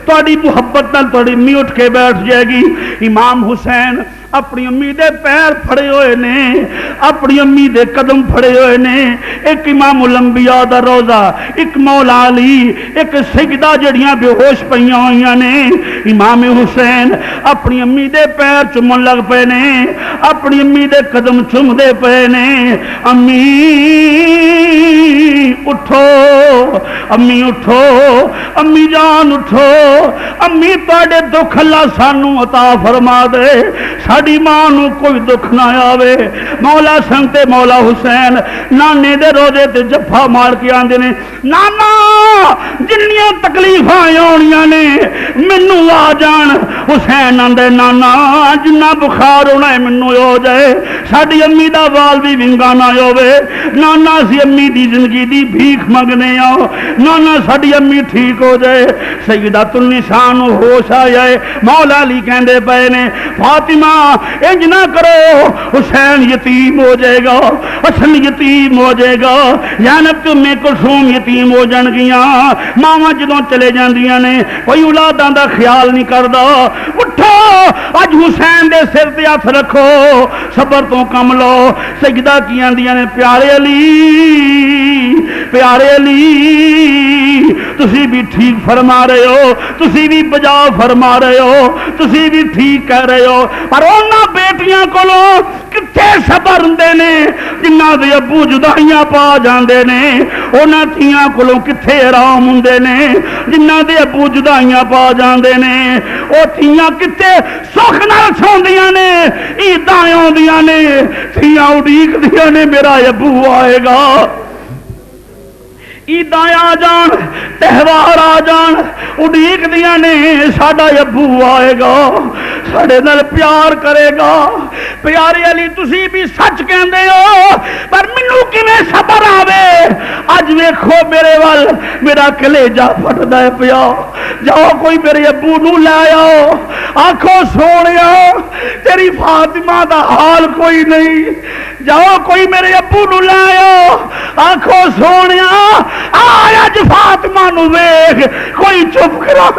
تہاڈی محبت نال تہاڈی امی اٹھ کے بیٹھ جائے گی۔ امام حسین اپنی امی دے پیر پھڑے ہوئے نے، اپنی امی دے قدم پھڑے ہوئے نے، ایک امام الانبیاء دا روزہ، ایک مولا علی، ایک سجدہ جڑیاں بے ہوش پئیاں ہوئیاں نے۔ امام حسین اپنی امی دے پیر چومن لگ پے نے، اپنی امی دے قدم چوم دے پے نے، امی اٹھو، امی اٹھو، امی جان اٹھو، امی تواڈے دکھ اللہ سانو عطا فرما دے، ساڈی ماں نو کوئی دکھ نہ آوے۔ مولا سنتے مولا حسین نانے دے روزے تے جفا مار کے آندے نے، نانا جنیاں تکلیفاں آنیاں نے مینوں آ جان۔ حسین آندے نانا جنہ بخار ہونا ہے مینوں ہو جائے، ساڈی امی دا وال بھی ونگا نہ ہوے، نانا سی امی دی زندگی دی بھیک منگنے آؤ، نانا ساڈی امی ٹھیک ہو جائے۔ سیدۃ النساء نو ہوش آیا ہے، مولا علی کہندے پئے نے فاطمہ انج نہ کرو، حسین یتیم ہو جائے گا، حسن یتیم ہو جائے گا، زینب تے ام کلثوم یتیم ہو جان گیاں، ماواں جدوں چلے جاندیاں نے کوئی اولاداں دا خیال نہیں کردا۔ اٹھو اج حسین دے سر تے ہاتھ رکھو، صبر تو کم لو۔ سجدہ کی آندیاں نے پیارے علی تسی بھی ٹھیک فرما رہے ہو، تسی بھی بجا فرما رہے ہو، تسی بھی ٹھیک کہہ رہے ہو، پر انہاں بیٹیاں کولوں کتھے صبر ہوندے نے جنہاں دے ابو جدائیاں پا جاندے نے، انہاں تھیاں کولوں کتھے آرام ہوندے نے جنہاں دے ابو جدائیاں پا جاندے نے، او تھیاں کتھے سکھ نال سوندیاں نے، عیداں آوندیاں نے، تھیاں اڈیکدیاں نے میرا ابو آئے گا، عیداں آ جان، تہوار آ جان، اڈیک دیاں نے ساڈا ابو آئے گا، ساڈے نال پیار کرے گا۔ پیارے علی تسی بھی سچ کہندے ہو، پر مینوں کیویں صبر آوے؟ اج ویکھو میرے ول میرا کلیجہ پھٹدا ہے پیا، جاؤ کوئی میرے ابو نو لے آؤ، آکھو سونیا تیری فاطمہ دا حال کوئی نہیں، جاؤ کوئی میرے ابو نو لے آؤ، آکھو سونیا آیا اج فاطمہ نو ویکھ کوئی چپ کرا۔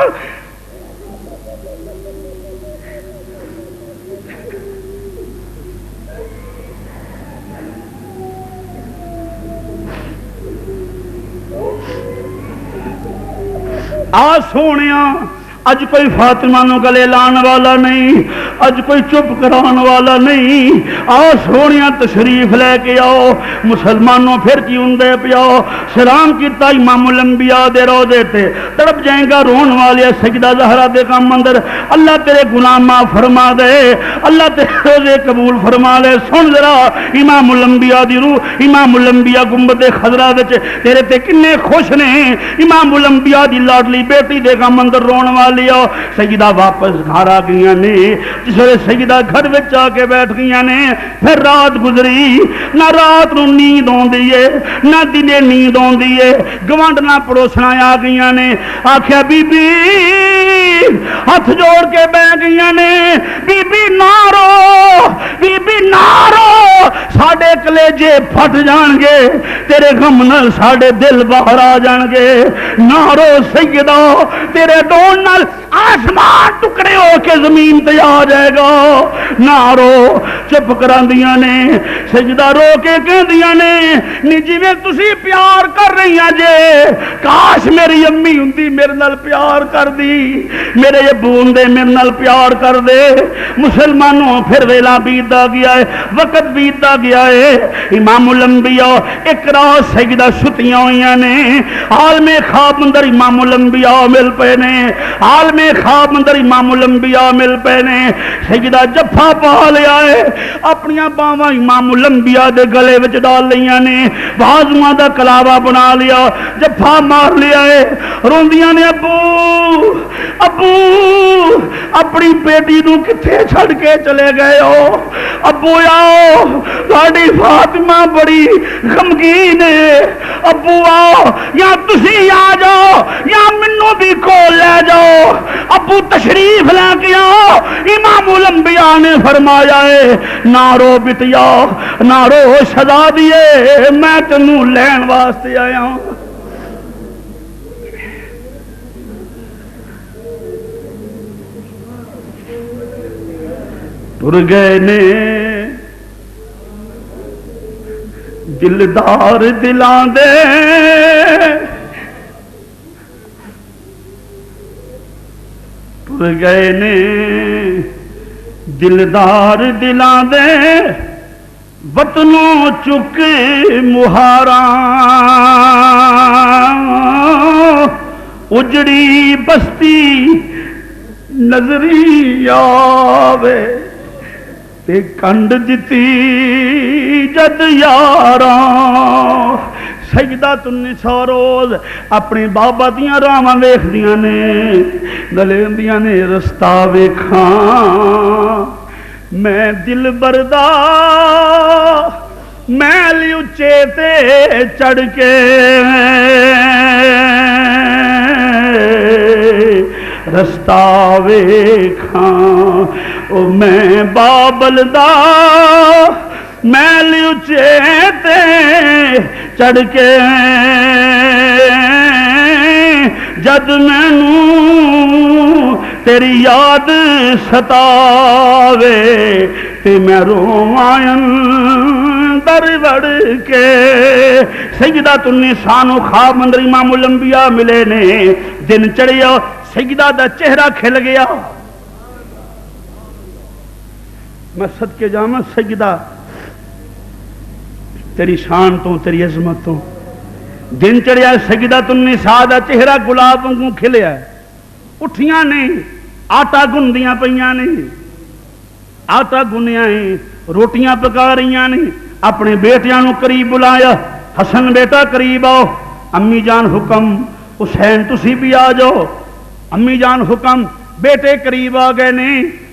آ سونیا اج کوئی فاطمہ نو گلے لان والا نہیں، اج کوئی چپ کران والا نہیں، آ سونیا تشریف لے کے آؤ، مسلمانوں پھر کی ہوندے پیاؤ۔ سلام کیتا امام الانبیاء دے روزے تے، تڑپ جائیں گا رون والے سجدہ زہرا دے کام اندر، اللہ تیرے گناہ معاف فرما دے، اللہ تیرے روزے قبول فرما لے۔ سن ذرا امام الانبیاء دی روح، امام الانبیاء گنبد خضرا وچ تیرے تے کنے خوش نے، امام الانبیاء دی لاڈلی بیٹی دے کام اندر رون والے لیا۔ سیدہ واپس گھر آ گئی نے، جس ویلے سیدہ گھر وچ آ کے بیٹھ گئی نے، پھر رات گزری، نہ رات نو نیند آندی ہے نہ دنے نیند آندی ہے، گوانڈ نہ پڑوسنا آ گئی نے، آکھیا بی بی ہاتھ جوڑ کے بہ گئی نے، بی بی نہ رو، بی بی نہ رو، ساڈے کلیجے پھٹ جان گے، تیرے غم نال ساڈے دل باہر آ جان گے، نہ رو سیدہ، تیرے ڈون نال آسمان ٹکڑے ہو کے زمین تے آ جائے گا، نہ رو۔ چپ کراندیاں نے، سجدہ رو کے کہندیاں نے، نی جویں تسی پیار کر رہی ہیں جے، کاش میری امی ہوندی میرے نال پیار کر دی، میرے ابو ہوندے میرے نال پیار کر دے۔ مسلمانوں پھر ویلا بیتدا گیا ہے، وقت بیتدا گیا ہے، امام الانبیاء ایک رات سجدہ ستیاں ہوئیاں نے، عالم خواب اندر امام الانبیاء مل پے نے، عالم خواب اندر امام الانبیاء مل پے نے، سجدہ جفا پا لیا ہے، اپنی باواں امام الانبیاء دے گلے وچ ڈال لیاں نے، بازواں دا کلاوا بنا لیا، جفا مار لیا ہے، روندیاں نے، ابو ابو اپنی بیٹی نو کتھے چھڑ کے چلے گئے ہو، ابو آؤ تہاڈی فاطمہ بڑی غمگین ہے، ابو آؤ، یا تسی آ جاؤ یا منو بھی کول لے جاؤ، ابو تشریف لے کے آؤ۔ امام الانبیاء نے فرمایا ہے، نہ رو بٹیا، نہ رو شہزادیے، میں تینوں لین واسطے آیا ہوں۔ ٹر گئے نے دلدار دلاں دے، ٹر گئے نے دلدار دلاں دے، وطنوں چک مہاراں، اجڑی بستی نظری آوے، تے کنڈ دتی جد یاراں۔ سجدہ النساء روز اپنے بابا دیاں راواں ویکھدیاں نے، گلے ہوندیاں نے، رستہ ویکھاں میں دل بردا، میل اچے تے چڑھ کے، رستہ ویکھاں او میں بابل دا، میل اچے تے چڑھ کے، جد مینوں تیری یاد ستاوے، تے میں رواں اندر وڑ کے۔ سجدہ النساء نو خواب اندر امام الانبیاء ملے نے، دن چڑھیا، سجدہ دا چہرہ کھل گیا۔ میں صدقے جاواں سجدہ، تیری شان تو، تیری عظمت تو، دن چڑھیا، سجدہ النساء دا چہرہ گلاب وانگوں کھلیا ہے، اٹھیاں نے، آٹا گندیاں پیاں نے، آٹا گنیا ہے، روٹیاں پکا رہیاں نے، اپنے بیٹیاں نو قریب بلایا، حسن بیٹا قریب آؤ، امی جان حکم، حسین تسی بھی آ جاؤ، امی جان حکم، بیٹے قریب آ گئے نے،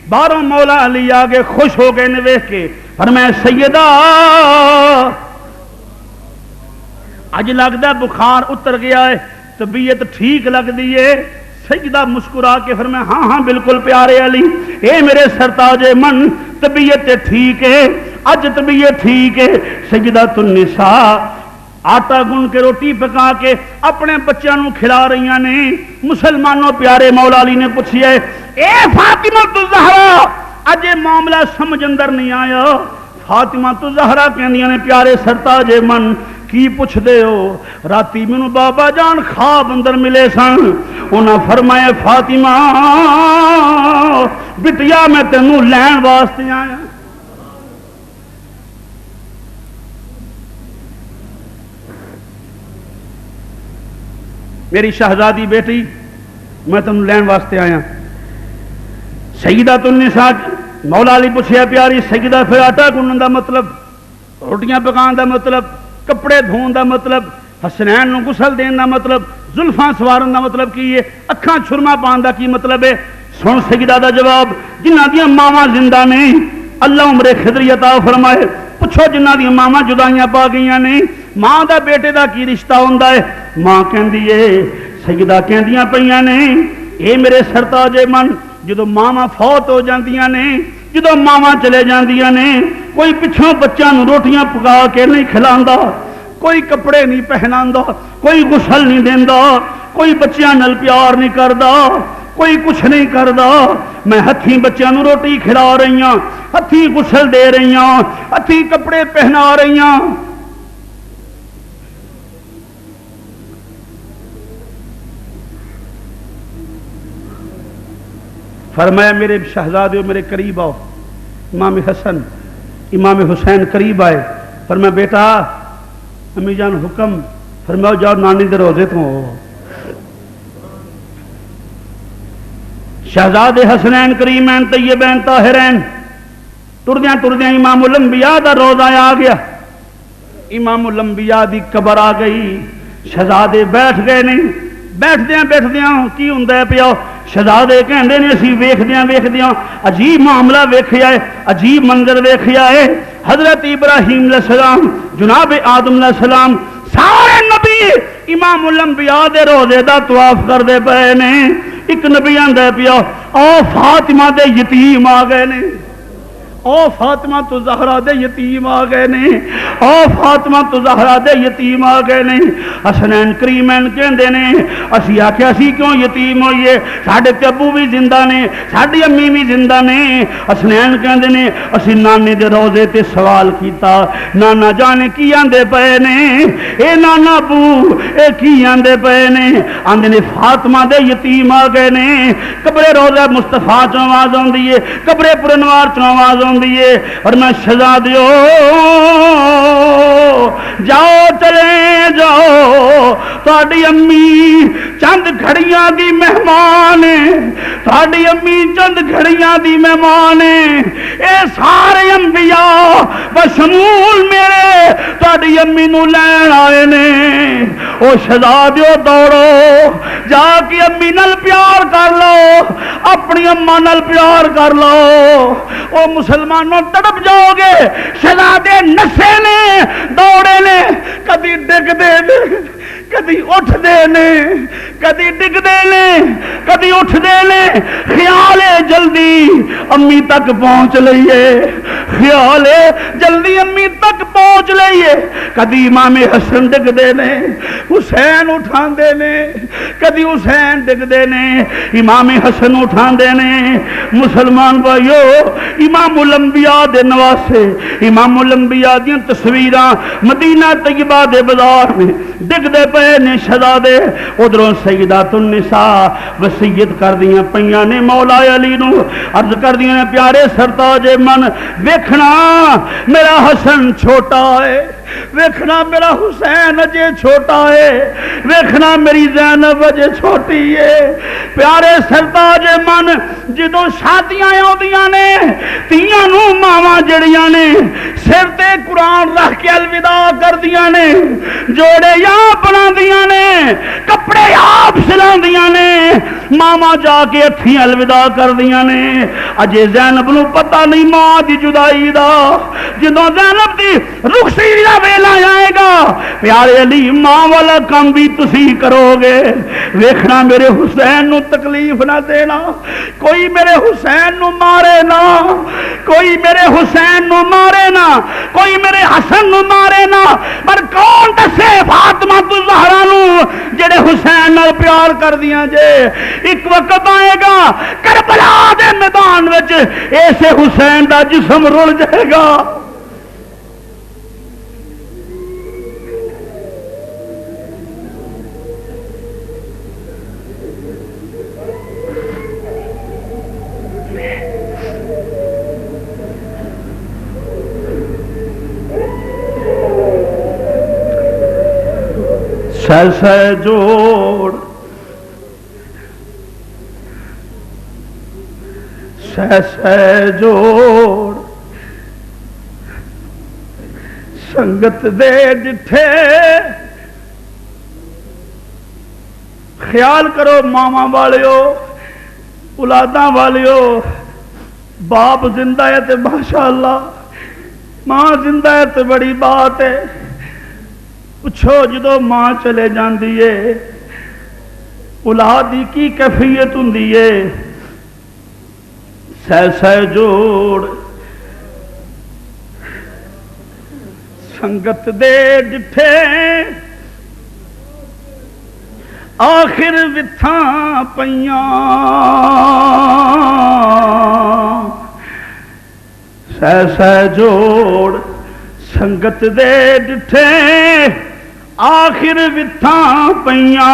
باہروں مولا علی آ گئے، خوش ہو گئے نے ویکھ کے، فرمایا سیدہ اج لگدا بخار اتر گیا ہے، طبیعت ٹھیک لگدی ہے۔ سجدہ مسکرا کے فرمایا ہاں ہاں بالکل پیارے علی، اے میرے سرتاج من، طبیعت ٹھیک ہے، اج طبیعت ٹھیک ہے۔ سجدہ النساء آٹا گن کے روٹی پکا کے اپنے بچوں نو کھلا رہی نے۔ مسلمانوں پیارے مولا علی نے پوچھیا اے فاطمہ الزہرا، اج معاملہ سمجھ اندر نہیں آیا۔ فاطمہ الزہرا کہندیاں نے پیارے سرتاج من کی پوچھ دے ہو؟ راتی مینوں بابا جان خواب اندر ملے سن، انہاں فرمایا فاطمہ بٹیا میں تینوں لین واسطے آیا۔ میری شہزادی بیٹی میں تینوں لین واسطے آیا۔ سیدہ النساء مولا علی پوچھیا پیاری سیدہ پھر آٹا گنن دا مطلب، روٹیاں پکان دا مطلب، کپڑے دھون دا مطلب، حسنین نو غسل دین دا مطلب، زلفاں سوارن دا مطلب کی ہے، اکھاں چھرما پان دا کی مطلب ہے؟ سن سیدہ دا جواب، جنہاں دیاں ماواں زندہ نے اللہ عمر خضری عطا فرمائے، پوچھو جنہاں دیاں ماواں جدائیاں پا گئیاں نے ماں دا بیٹے دا کی رشتہ ہوندا ہے؟ ماں کہندی ہے، سیدہ کہندیاں پیاں نے اے میرے سرتاجے من جدو ماواں فوت ہو جاندیاں نے جدو ماواں چلے جاندیاں نے کوئی پچھوں بچوں نوں روٹیاں پکا کے نہیں کھلاندا کوئی کپڑے نہیں پہناندا کوئی غسل نہیں دیندا کوئی بچیاں نال پیار نہیں کردا کوئی کچھ نہیں کردا میں ہتھیں بچیاں نوں روٹی کھلا رہی ہاں ہتھیں غسل دے رہی ہاں ہتھیں کپڑے پہنا رہی ہاں فرمایا میرے شہزادے میرے قریب آؤ امام حسن امام حسین قریب آئے فرمایا بیٹا امی جان حکم فرمایا جاؤ نانی دے روزے تو شہزادے حسنین کریمین طیبین طاہرین ٹردیاں ٹردیاں امام الانبیاء دا روزہ آ گیا امام الانبیاء دی قبر آ گئی شہزادے بیٹھ گئے نہیں بیٹھدیاں کی ہوندا پیا شہزادے کہندے نے اسی ویکھدیاں عجیب معاملہ ویکھیا ہے عجیب منظر ویکھیا ہے حضرت ابراہیم علیہ السلام جناب آدم علیہ السلام سارے نبی امام الانبیاء دے روزے دا طواف کردے پئے نے ایک نبی آندا پیا او فاطمہ دے یتیم آ گئے نے او فاطمہ تو زہرا دے یتیم آ گئے نے او فاطمہ تو زہرا دے یتیم آ گئے نے حسنین کریمین کہندے نے اسی آکھیا اسی کیوں یتیم ہوئیے ساڈے تے ابو بھی زندہ نے ساڈی امی بھی زندہ نے حسنین کہندے نے اسی نانے دے روزے تے سوال کیتا نانا جانے کی آندے پئے نے اے نانا ابو اے کی آندے پئے نے آندے نے فاطمہ دے یتیم آ گئے نے قبر روزہ مصطفیٰ چوں آواز آندی ہے قبر پرنوار چوں آواز اور میں شہزادیو جاؤ چلے جاؤ تہاڈی امی چند گھڑیاں دی مہمان تہاڈی امی چند گھڑیاں دی مہمان اے سارے انبیاء بشمول میرے تہاڈی امی نو لین آئے نے او شہزادیو دوڑو جا کے امی نال پیار کر لو اپنی اماں نال پیار کر لو او مسلمانوں تڑپ جاؤ گے شہزادے نسے نے دوڑے نے کدی ڈگ دے نے کدی اٹھ دے نے کدی ڈگ دے نے کدی اٹھ دے نے خیال ہے جلدی امی تک پہنچ لئیے خیال ہے جلدی امی تک پہنچ لئیے کدی امام حسن ڈگ دے نے حسین اٹھا دے نے کدی حسین ڈگ دے نے امام حسن اٹھا دے نے مسلمان بھائیو امام الانبیاء دے نواسے امام الانبیاء دی تصویراں مدینہ طیبہ دے بازار میں ڈگ دے پئے نے شہزادے ادھروں سیدات النساء وصیت کر دیاں پیاں نے مولا علی نو عرض کر دیاں نے پیارے سرتاج من ویکھنا میرا حسن چھوٹا ہے ویکھنا میرا حسین اجے چھوٹا ہے ویکھنا میری زینب اجے چھوٹی ہے پیارے سرتاج من جدوں شادیاں ہوندیاں نے تیاں نو ماواں جڑیاں نے سر تے قرآن رکھ کے الوداع کردیاں نے جوڑے آپ بناندیاں نے کپڑے آپ سلاندیاں نے ماما جا کے ہتھیں الوداع کردیاں نے اجے زینب نو پتہ نہیں ماں دی جدائی دا جدوں زینب دی رخصتی دا ویلا آئے گا پیارے علی ماں والا کام بھی تسی کرو گے ویکھنا میرے حسین نو تکلیف نہ دینا کوئی میرے حسین نو مارے نہ کوئی میرے حسین نو مارے نہ کوئی میرے حسن نو مارے نہ پر کون دسے فاطمہ تو زہرا نو جڑے حسین نال پیار کر دیاں جے ایک وقت آئے گا کربلا دے میدان وچ ایسے حسین دا جسم رل جائے گا سہ جوڑ سہ جوڑ سنگت دے ڈٹھے خیال کرو ماما والیو اولاداں والیو باپ زندہ ہے تے ماشاءاللہ ماں زندہ ہے تے بڑی بات ہے پوچھو جدو ماں چلے جاندی ہے اولاد دی کی کیفیت ہوندی ہے سہ سہ جوڑ سنگت دے ڈٹھے آخر وتھاں پیاں سہ سہ جوڑ سنگت دے ڈٹھے آخر وتھاں پیاں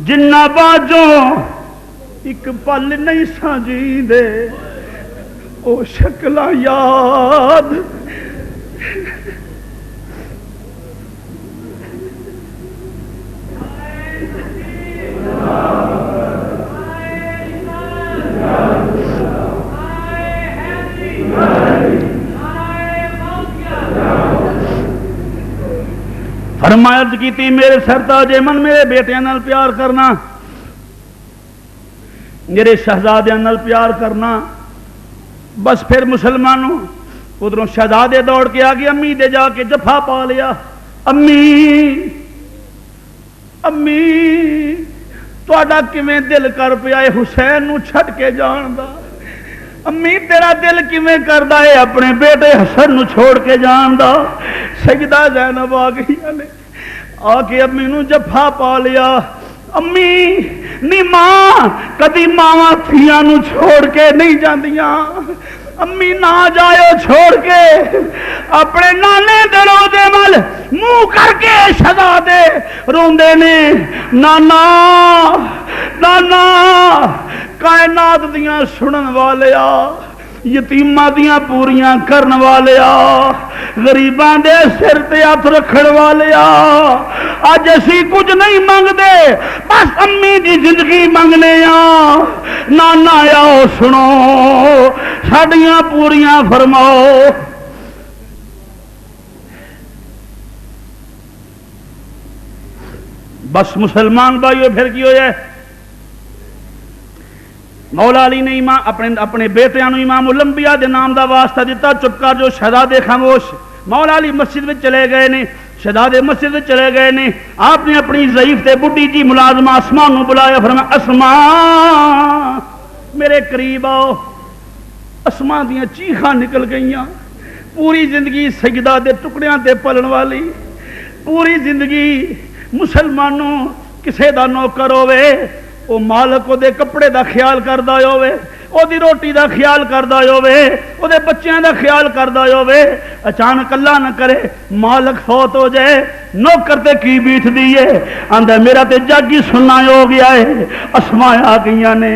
جنہ باجوں ایک پل نہیں ساجیندے او شکلاں یاد فرمایت کیتی میرے سرتاج من میرے بیٹیاں نال پیار کرنا میرے شہزادیاں نال پیار کرنا بس پھر مسلمانوں ادھروں شہزادے دوڑ کے آ گئے امی دے جا کے جفا پا لیا امی امی تہاڈا کیویں دل کر پیا اے حسین نو چھڈ کے جان دا امی تیرا دل کیویں کردا اے اپنے بیٹے حسن نو چھوڑ کے جان دا سیدہ زینب آ گئی نے آ کے امی نو جفا پا لیا امی نی ماں کدی ماواں تھیاں نو چھوڑ کے نہیں جاندیاں امی نہ جاؤ چھوڑ کے اپنے نانے دے روضے مل منہ کر کے شہزادے روندے نے نانا نانا کائنات دیاں سنن والیا یتیماں دیاں پوریاں کرن والیا غریباں دے سر تے ہاتھ رکھن والیا اج اسی کچھ نہیں منگدے بس امی دی زندگی منگنے نانا آؤ سنو ساڈیاں پوریاں فرماؤ بس مسلمان بھائیو پھر کی ہو جائے مولا علی نے اپنے بیٹیاں نو امام الانبیاء دے نام دا واسطہ دیتا چپ کر جو شہزادے خاموش مولا علی مسجد میں چلے گئے نے شہزادے مسجد میں چلے گئے نے آپ نے اپنی ضعیف تے بڈھی جی ملازمہ اسماء نو بلایا فرمایا اسماء میرے قریب آؤ اسماء دیاں چیخاں نکل گئیاں پوری زندگی سجدہ دے ٹکڑیاں تے پلن والی پوری زندگی مسلمانوں کسے دا نوکر ہوے او مالک او دے کپڑے دا خیال کردا ہوے او دی روٹی دا خیال کردا ہوے او دے بچیاں دا خیال کردا ہوے اچانک اللہ نہ کرے مالک فوت ہو جائے نوکر تے کی بیت دیے آندا میرا تے جگ ہی سننا ہو گیا ہے اسماء آ گئیاں نے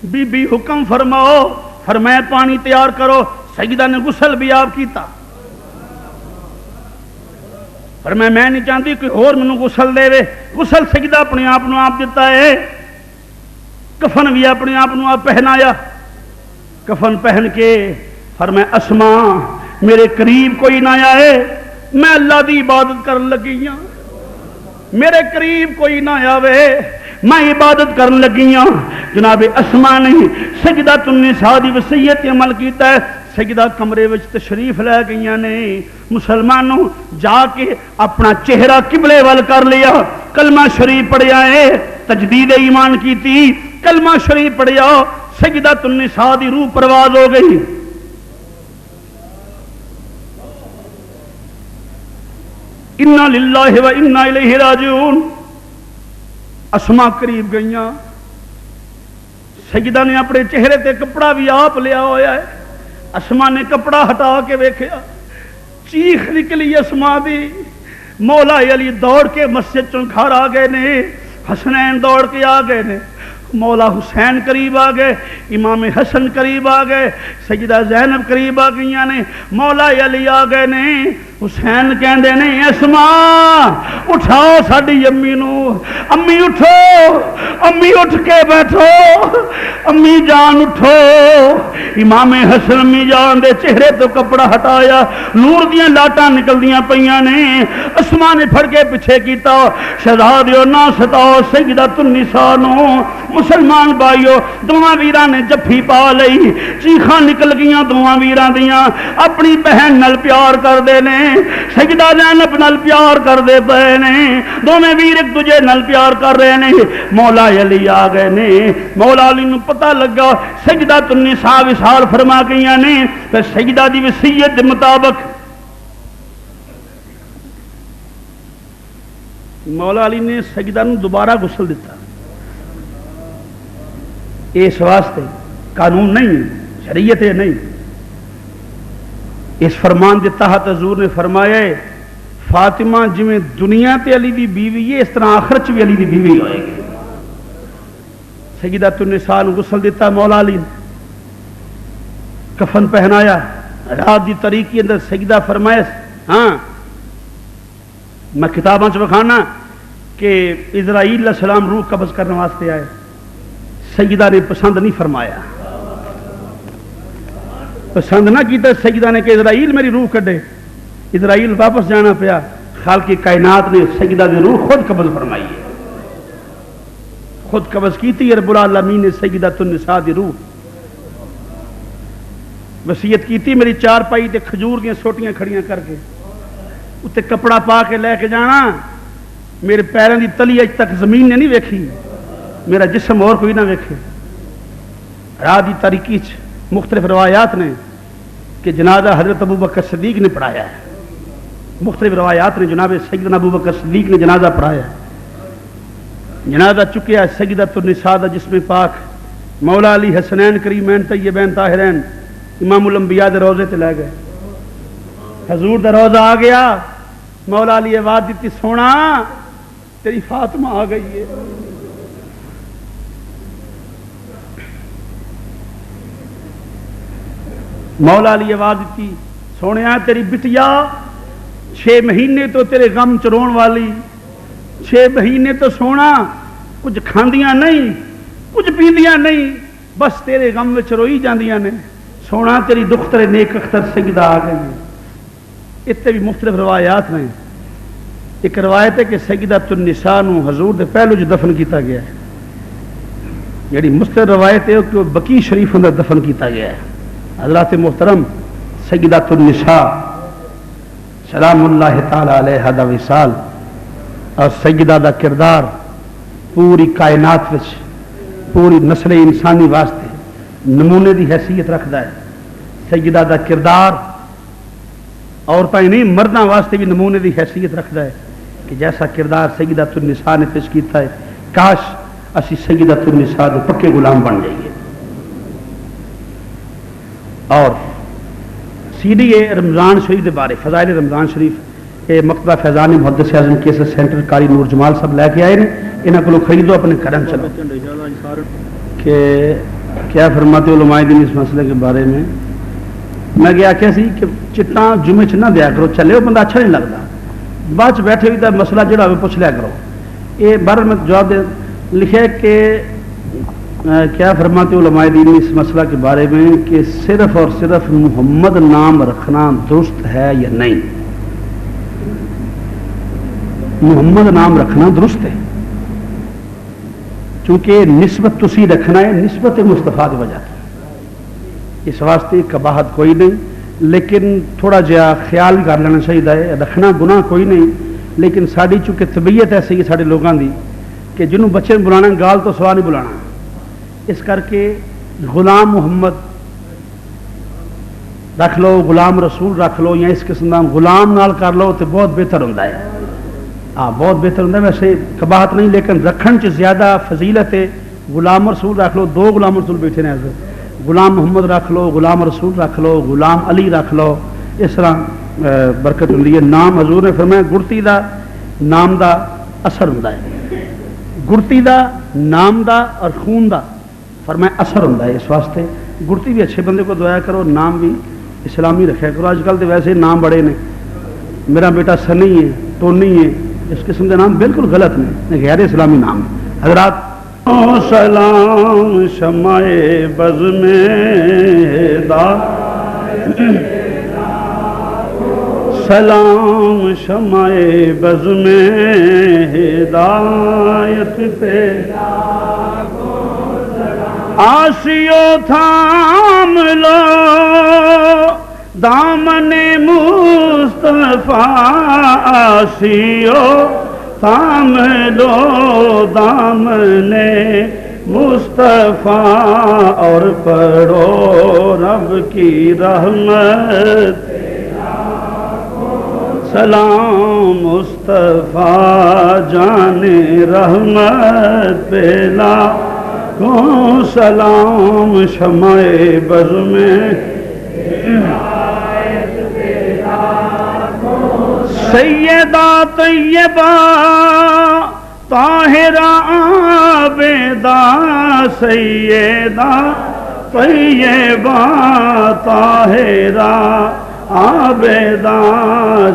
بی بی حکم فرماؤ فرمایا پانی تیار کرو سیدہ نے غسل بھی آپ کیتا فرمایا میں نہیں چاہتی کوئی اور مینوں غسل دے غسل سیدہ اپنے آپ نو آپ دیتا ہے کفن بھی اپنے آپ نو آپ پہنایا کفن پہن کے فرمایا اسماء میرے قریب کوئی نہ آئے میں اللہ دی عبادت کرن لگی ہوں میرے قریب کوئی نہ آوے میں عبادت کرن لگی ہوں جناب اسماء نے سجدہ النساء دی وصیت عمل کیتا ہے سجدہ کمرے وچ تشریف لے گئیاں نے مسلمانوں جا کے اپنا چہرہ قبلے وال کر لیا کلمہ شریف پڑھیا ہے تجدید ایمان کی تھی کلمہ شریف پڑھیا سجدہ النساء دی روح پرواز ہو گئی انا للہ و انا الیہ راجعون اسماء قریب گئیاں سجدہ نے اپنے چہرے تے کپڑا بھی آپ لیا ہویا ہے اسماء نے کپڑا ہٹا کے ویکھیا چیخ نکلی اسماء دی مولا علی دوڑ کے مسجد چوں گھر آ گئے نے حسنین دوڑ کے آ گئے نے مولا حسین قریب آ گئے امام حسن قریب آ گئے سیدہ زینب قریب آ گئی نے مولا علی آ گئے نے حسین کہندے نے اسماء اٹھاؤ ساڈی امی نو امی اٹھو امی اٹھ کے بیٹھو امی جان اٹھو امام حسن امی جان دے چہرے تو کپڑا ہٹایا نور دیاں لاٹاں نکلدیاں پیاں نے اسماء نے پھڑ کے پیچھے کیتا شہزادیو نہ ستاؤ سیدہ النساء نو مسلمان بھائیو دوواں ویراں نے جفی پا لئی چیخاں نکل گئیاں دوواں ویراں دیاں اپنی بہن نال پیار کر دے نے سجدہ زینب نال پیار کردے پے نے دوویں ویر ایک دوجے نال پیار کر رہے نے مولا علی آ گئے نے مولا علی نو پتہ لگا سجدہ النساء وصال فرما گئیاں نے تے سجدہ دی وصیت دے مطابق مولا علی نے سجدہ نو دوبارہ غسل دیتا اس واسطے قانون نہیں شریعت نہیں اس فرمان کے تحت حضور نے فرمایا ہے فاطمہ جویں دنیا تے علی دی بیوی ہے اس طرح آخرت بھی علی دی بیوی ہوئے گی سیدۃ النساء نو غسل دیتا مولا علی کفن پہنایا رات دی تاریکی کے اندر سجدہ فرمایا ہاں میں کتاباں چ بکھانا کہ اسرائیل علیہ السلام روح قبض کرنے واسطے آئے سیدہ نے پسند نہیں فرمایا پسند نہ کیتا سیدہ نے کہ اسرائیل میری روح کڈے اسرائیل واپس جانا پیا خالق کائنات نے سیدہ دی روح خود قبض فرمائی ہے خود قبض کیتی رب العالمین نے سیدۃ النساء دی روح وصیت کیتی میری چار پائی تے کھجور دیاں سوٹیاں کھڑیاں کر کے اتنے کپڑا پا کے لے کے جانا میرے پیروں کی تلی اج تک زمین نے نہیں ویکھی میرا جسم اور کوئی نہ ویکھے رات کی تاریکی مختلف روایات نے کہ جنازہ حضرت ابو بکر صدیق نے پڑھایا ہے مختلف روایات نے جناب سیدنا ابو بکر صدیق نے جنازہ پڑھایا ہے جنازہ چکیا سیدۃ النساء دا جسم پاک مولا علی حسنین کریمین طیبین طاہرین امام الانبیاء دے روضے تے لے گئے حضور دا روضہ آ گیا مولا علی آواز دیتی سونا تیری فاطمہ آ گئی ہے مولا علی آواز دیتی سونے تیری بٹیا 6 مہینے تو تیرے غم چرون والی 6 مہینے تو سونا کچھ کھاندیاں نہیں کچھ پیندیاں نہیں بس تیرے غم میں روئی جاندیاں نے سونا تیری دختر نیک اختر سجدہ آ گئی ہے اتنے بھی مختلف روایات ہیں ایک روایت ہے کہ سیدۃ النساء نو حضور دے پہلو جو دفن کیتا گیا ہے جڑی مستند روایت ہے کہ بقیع شریف اندر دفن کیتا گیا ہے حضرات محترم سیدۃ النساء سلام اللہ تعالی علیہ دا وصال اور سیدہ دا کردار پوری کائنات وچ پوری نسل انسانی واسطے نمونے دی حیثیت رکھدا ہے سیدہ دا کردار عورتیں نہیں مرداں واسطے بھی نمونے دی حیثیت رکھدا ہے کہ جیسا کردار سیدۃ النساء نے پیش کیتا ہے کاش اسی سیدۃ النساء دے پکے غلام بن جائیے اور سی ڈی اے رمضان شریف دے بارے فضائل رمضان شریف یہ مکتبہ فیضان محدث اعظم کیسر سینٹر قاری نور جمال صاحب لے کے آئے نے انہاں کو خریدو اپنے گھراں چلو کہ کیا فرماتے علماء دین اس مسئلے کے بارے میں میں گیا کہ سی کہ چٹاں جمعے چ نہ دیا کرو چلے وہ بندہ اچھا نہیں لگتا بعد بیٹھے ہوئی تو مسئلہ جڑا ہوئے پوچھ لیا کرو یہ بار میں جواب دے لکھے کہ کیا فرماتے علماء دین اس مسئلہ کے بارے میں کہ صرف اور صرف محمد نام رکھنا درست ہے یا نہیں محمد نام رکھنا درست ہے چونکہ نسبت تسی رکھنا ہے نسبت مصطفیٰ کی وجہ اس واسطے قباحت کوئی نہیں لیکن تھوڑا جہا خیال کر لینا چاہیے رکھنا گناہ کوئی نہیں لیکن ساری چونکہ طبیعت ایسی ہے سارے لوگوں کی کہ جنہوں بچے بلانا گال تو سوا نہیں بلانا اس کر کے غلام محمد رکھ لو غلام رسول رکھ لو یا اس قسم کا غلام نال کر لو تو بہت بہتر ہوتا ہے ہاں بہت بہتر ہوتا ہے ویسے قباحت نہیں لیکن رکھن چ زیادہ فضیلت ہے غلام رسول رکھ لو 2 غلام رسول بیٹھے نے غلام محمد رکھ لو غلام رسول رکھ لو غلام علی رکھ لو اس طرح برکت ہوتی ہے نام حضور نے فرمایا گڑتی دا نام دا اثر ہوتا ہے گڑتی دا نام دا اور خون دا فرمایا اثر ہوتا ہے اس واسطے گڑتی بھی اچھے بندے کو دعایا کرو نام بھی اسلامی رکھا کرو آج کل تو ویسے نام بڑے نے میرا بیٹا سنی ہے ٹونی ہے اس قسم کے نام بالکل غلط نے غیر اسلامی نام حضرات سلام شمع بز میں دا سلام شمع بز میں ہدایت پہ آسیو تھام لو دامن مصطفیٰ مصطفیٰ آسیو تھام لو دامنے مصطفیٰ اور پڑھو رب کی رحمت سلام مصطفیٰ جان رحمت پیلا کو سلام شمع بز میں سیدہ طیبہ طاہرہ عابدہ سیدہ طیبہ طاہرہ عابدہ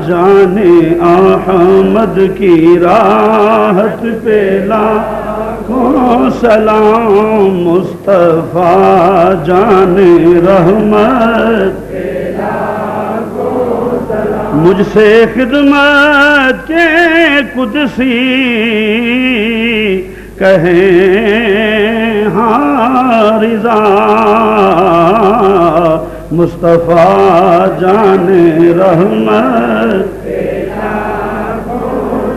جان احمد کی راحت پیلا کو سلام مصطفیٰ جان رحمت مجھ سے خدمت کے قدسی کہیں ہاں رضا مصطفیٰ جان رحمت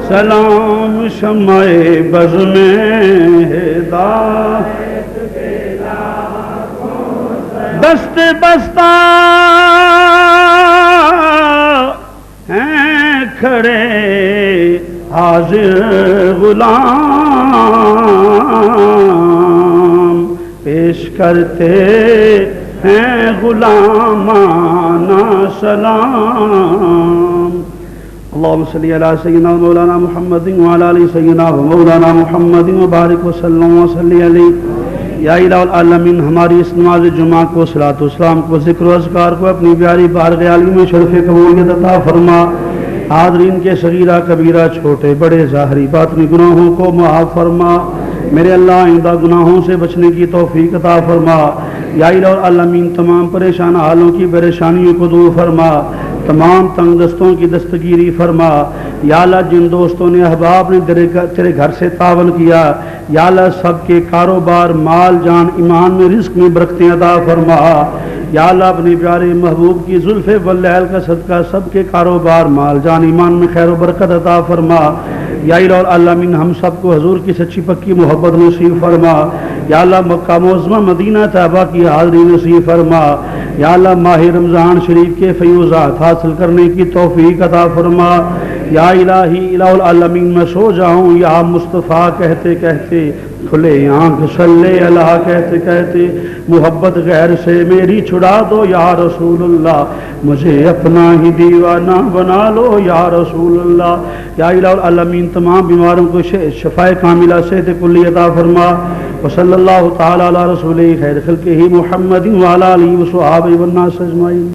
سلام شمع بز میں ہدایت دست بستہ ہیں کھڑے حاضر غلام پیش کرتے ہیں غلامانہ سلام اللہم صلی علی سیدنا مولانا محمد وعلی آل سیدنا مولانا محمد وبارک وسلم وصلی علیہ یا الہ العالمین ہماری اس نماز جمعہ کو صلاۃ و سلام کو ذکر و اذکار کو اپنی پیاری بارگاہ عالی میں شرف قبولیت عطا فرما حاضرین کے صغیرہ کبیرہ چھوٹے بڑے ظاہری باطنی گناہوں کو معاف فرما میرے اللہ آئندہ گناہوں سے بچنے کی توفیق عطا فرما یا الہ العالمین تمام پریشان حالوں کی پریشانیوں کو دور فرما تمام تنگ دستوں کی دستگیری فرما یا اللہ جن دوستوں نے احباب نے تیرے گھر سے تعاون کیا یا اللہ سب کے کاروبار مال جان ایمان میں رزق میں برکتیں عطا فرما یا اللہ اپنے پیارے محبوب کی زلف واللیل کا صدقہ سب کے کاروبار مال جان ایمان میں خیر و برکت عطا فرما یا الہ العالمین ہم سب کو حضور کی سچی پکی محبت نصیب فرما یا اللہ مکہ معظمہ مدینہ طیبہ کی حاضری نصیب فرما یا اللہ ماہ رمضان شریف کے فیوزات حاصل کرنے کی توفیق عطا فرما یا الہی الہ العالمین میں سو جاؤں یا مصطفیٰ کہتے کہتے کھلے آنکھ صلی اللہ کہتے کہتے محبت غیر سے میری چھڑا دو یا رسول اللہ مجھے اپنا ہی دیوانہ بنا لو یا رسول اللہ یا الہ العالمین تمام بیماروں کو شفاء کاملہ صحت کلی عطا فرما وصلی اللہ تعالی علی رسول خیر خلقہ محمد وعلی آلہ وصحبہ والناس اجمعین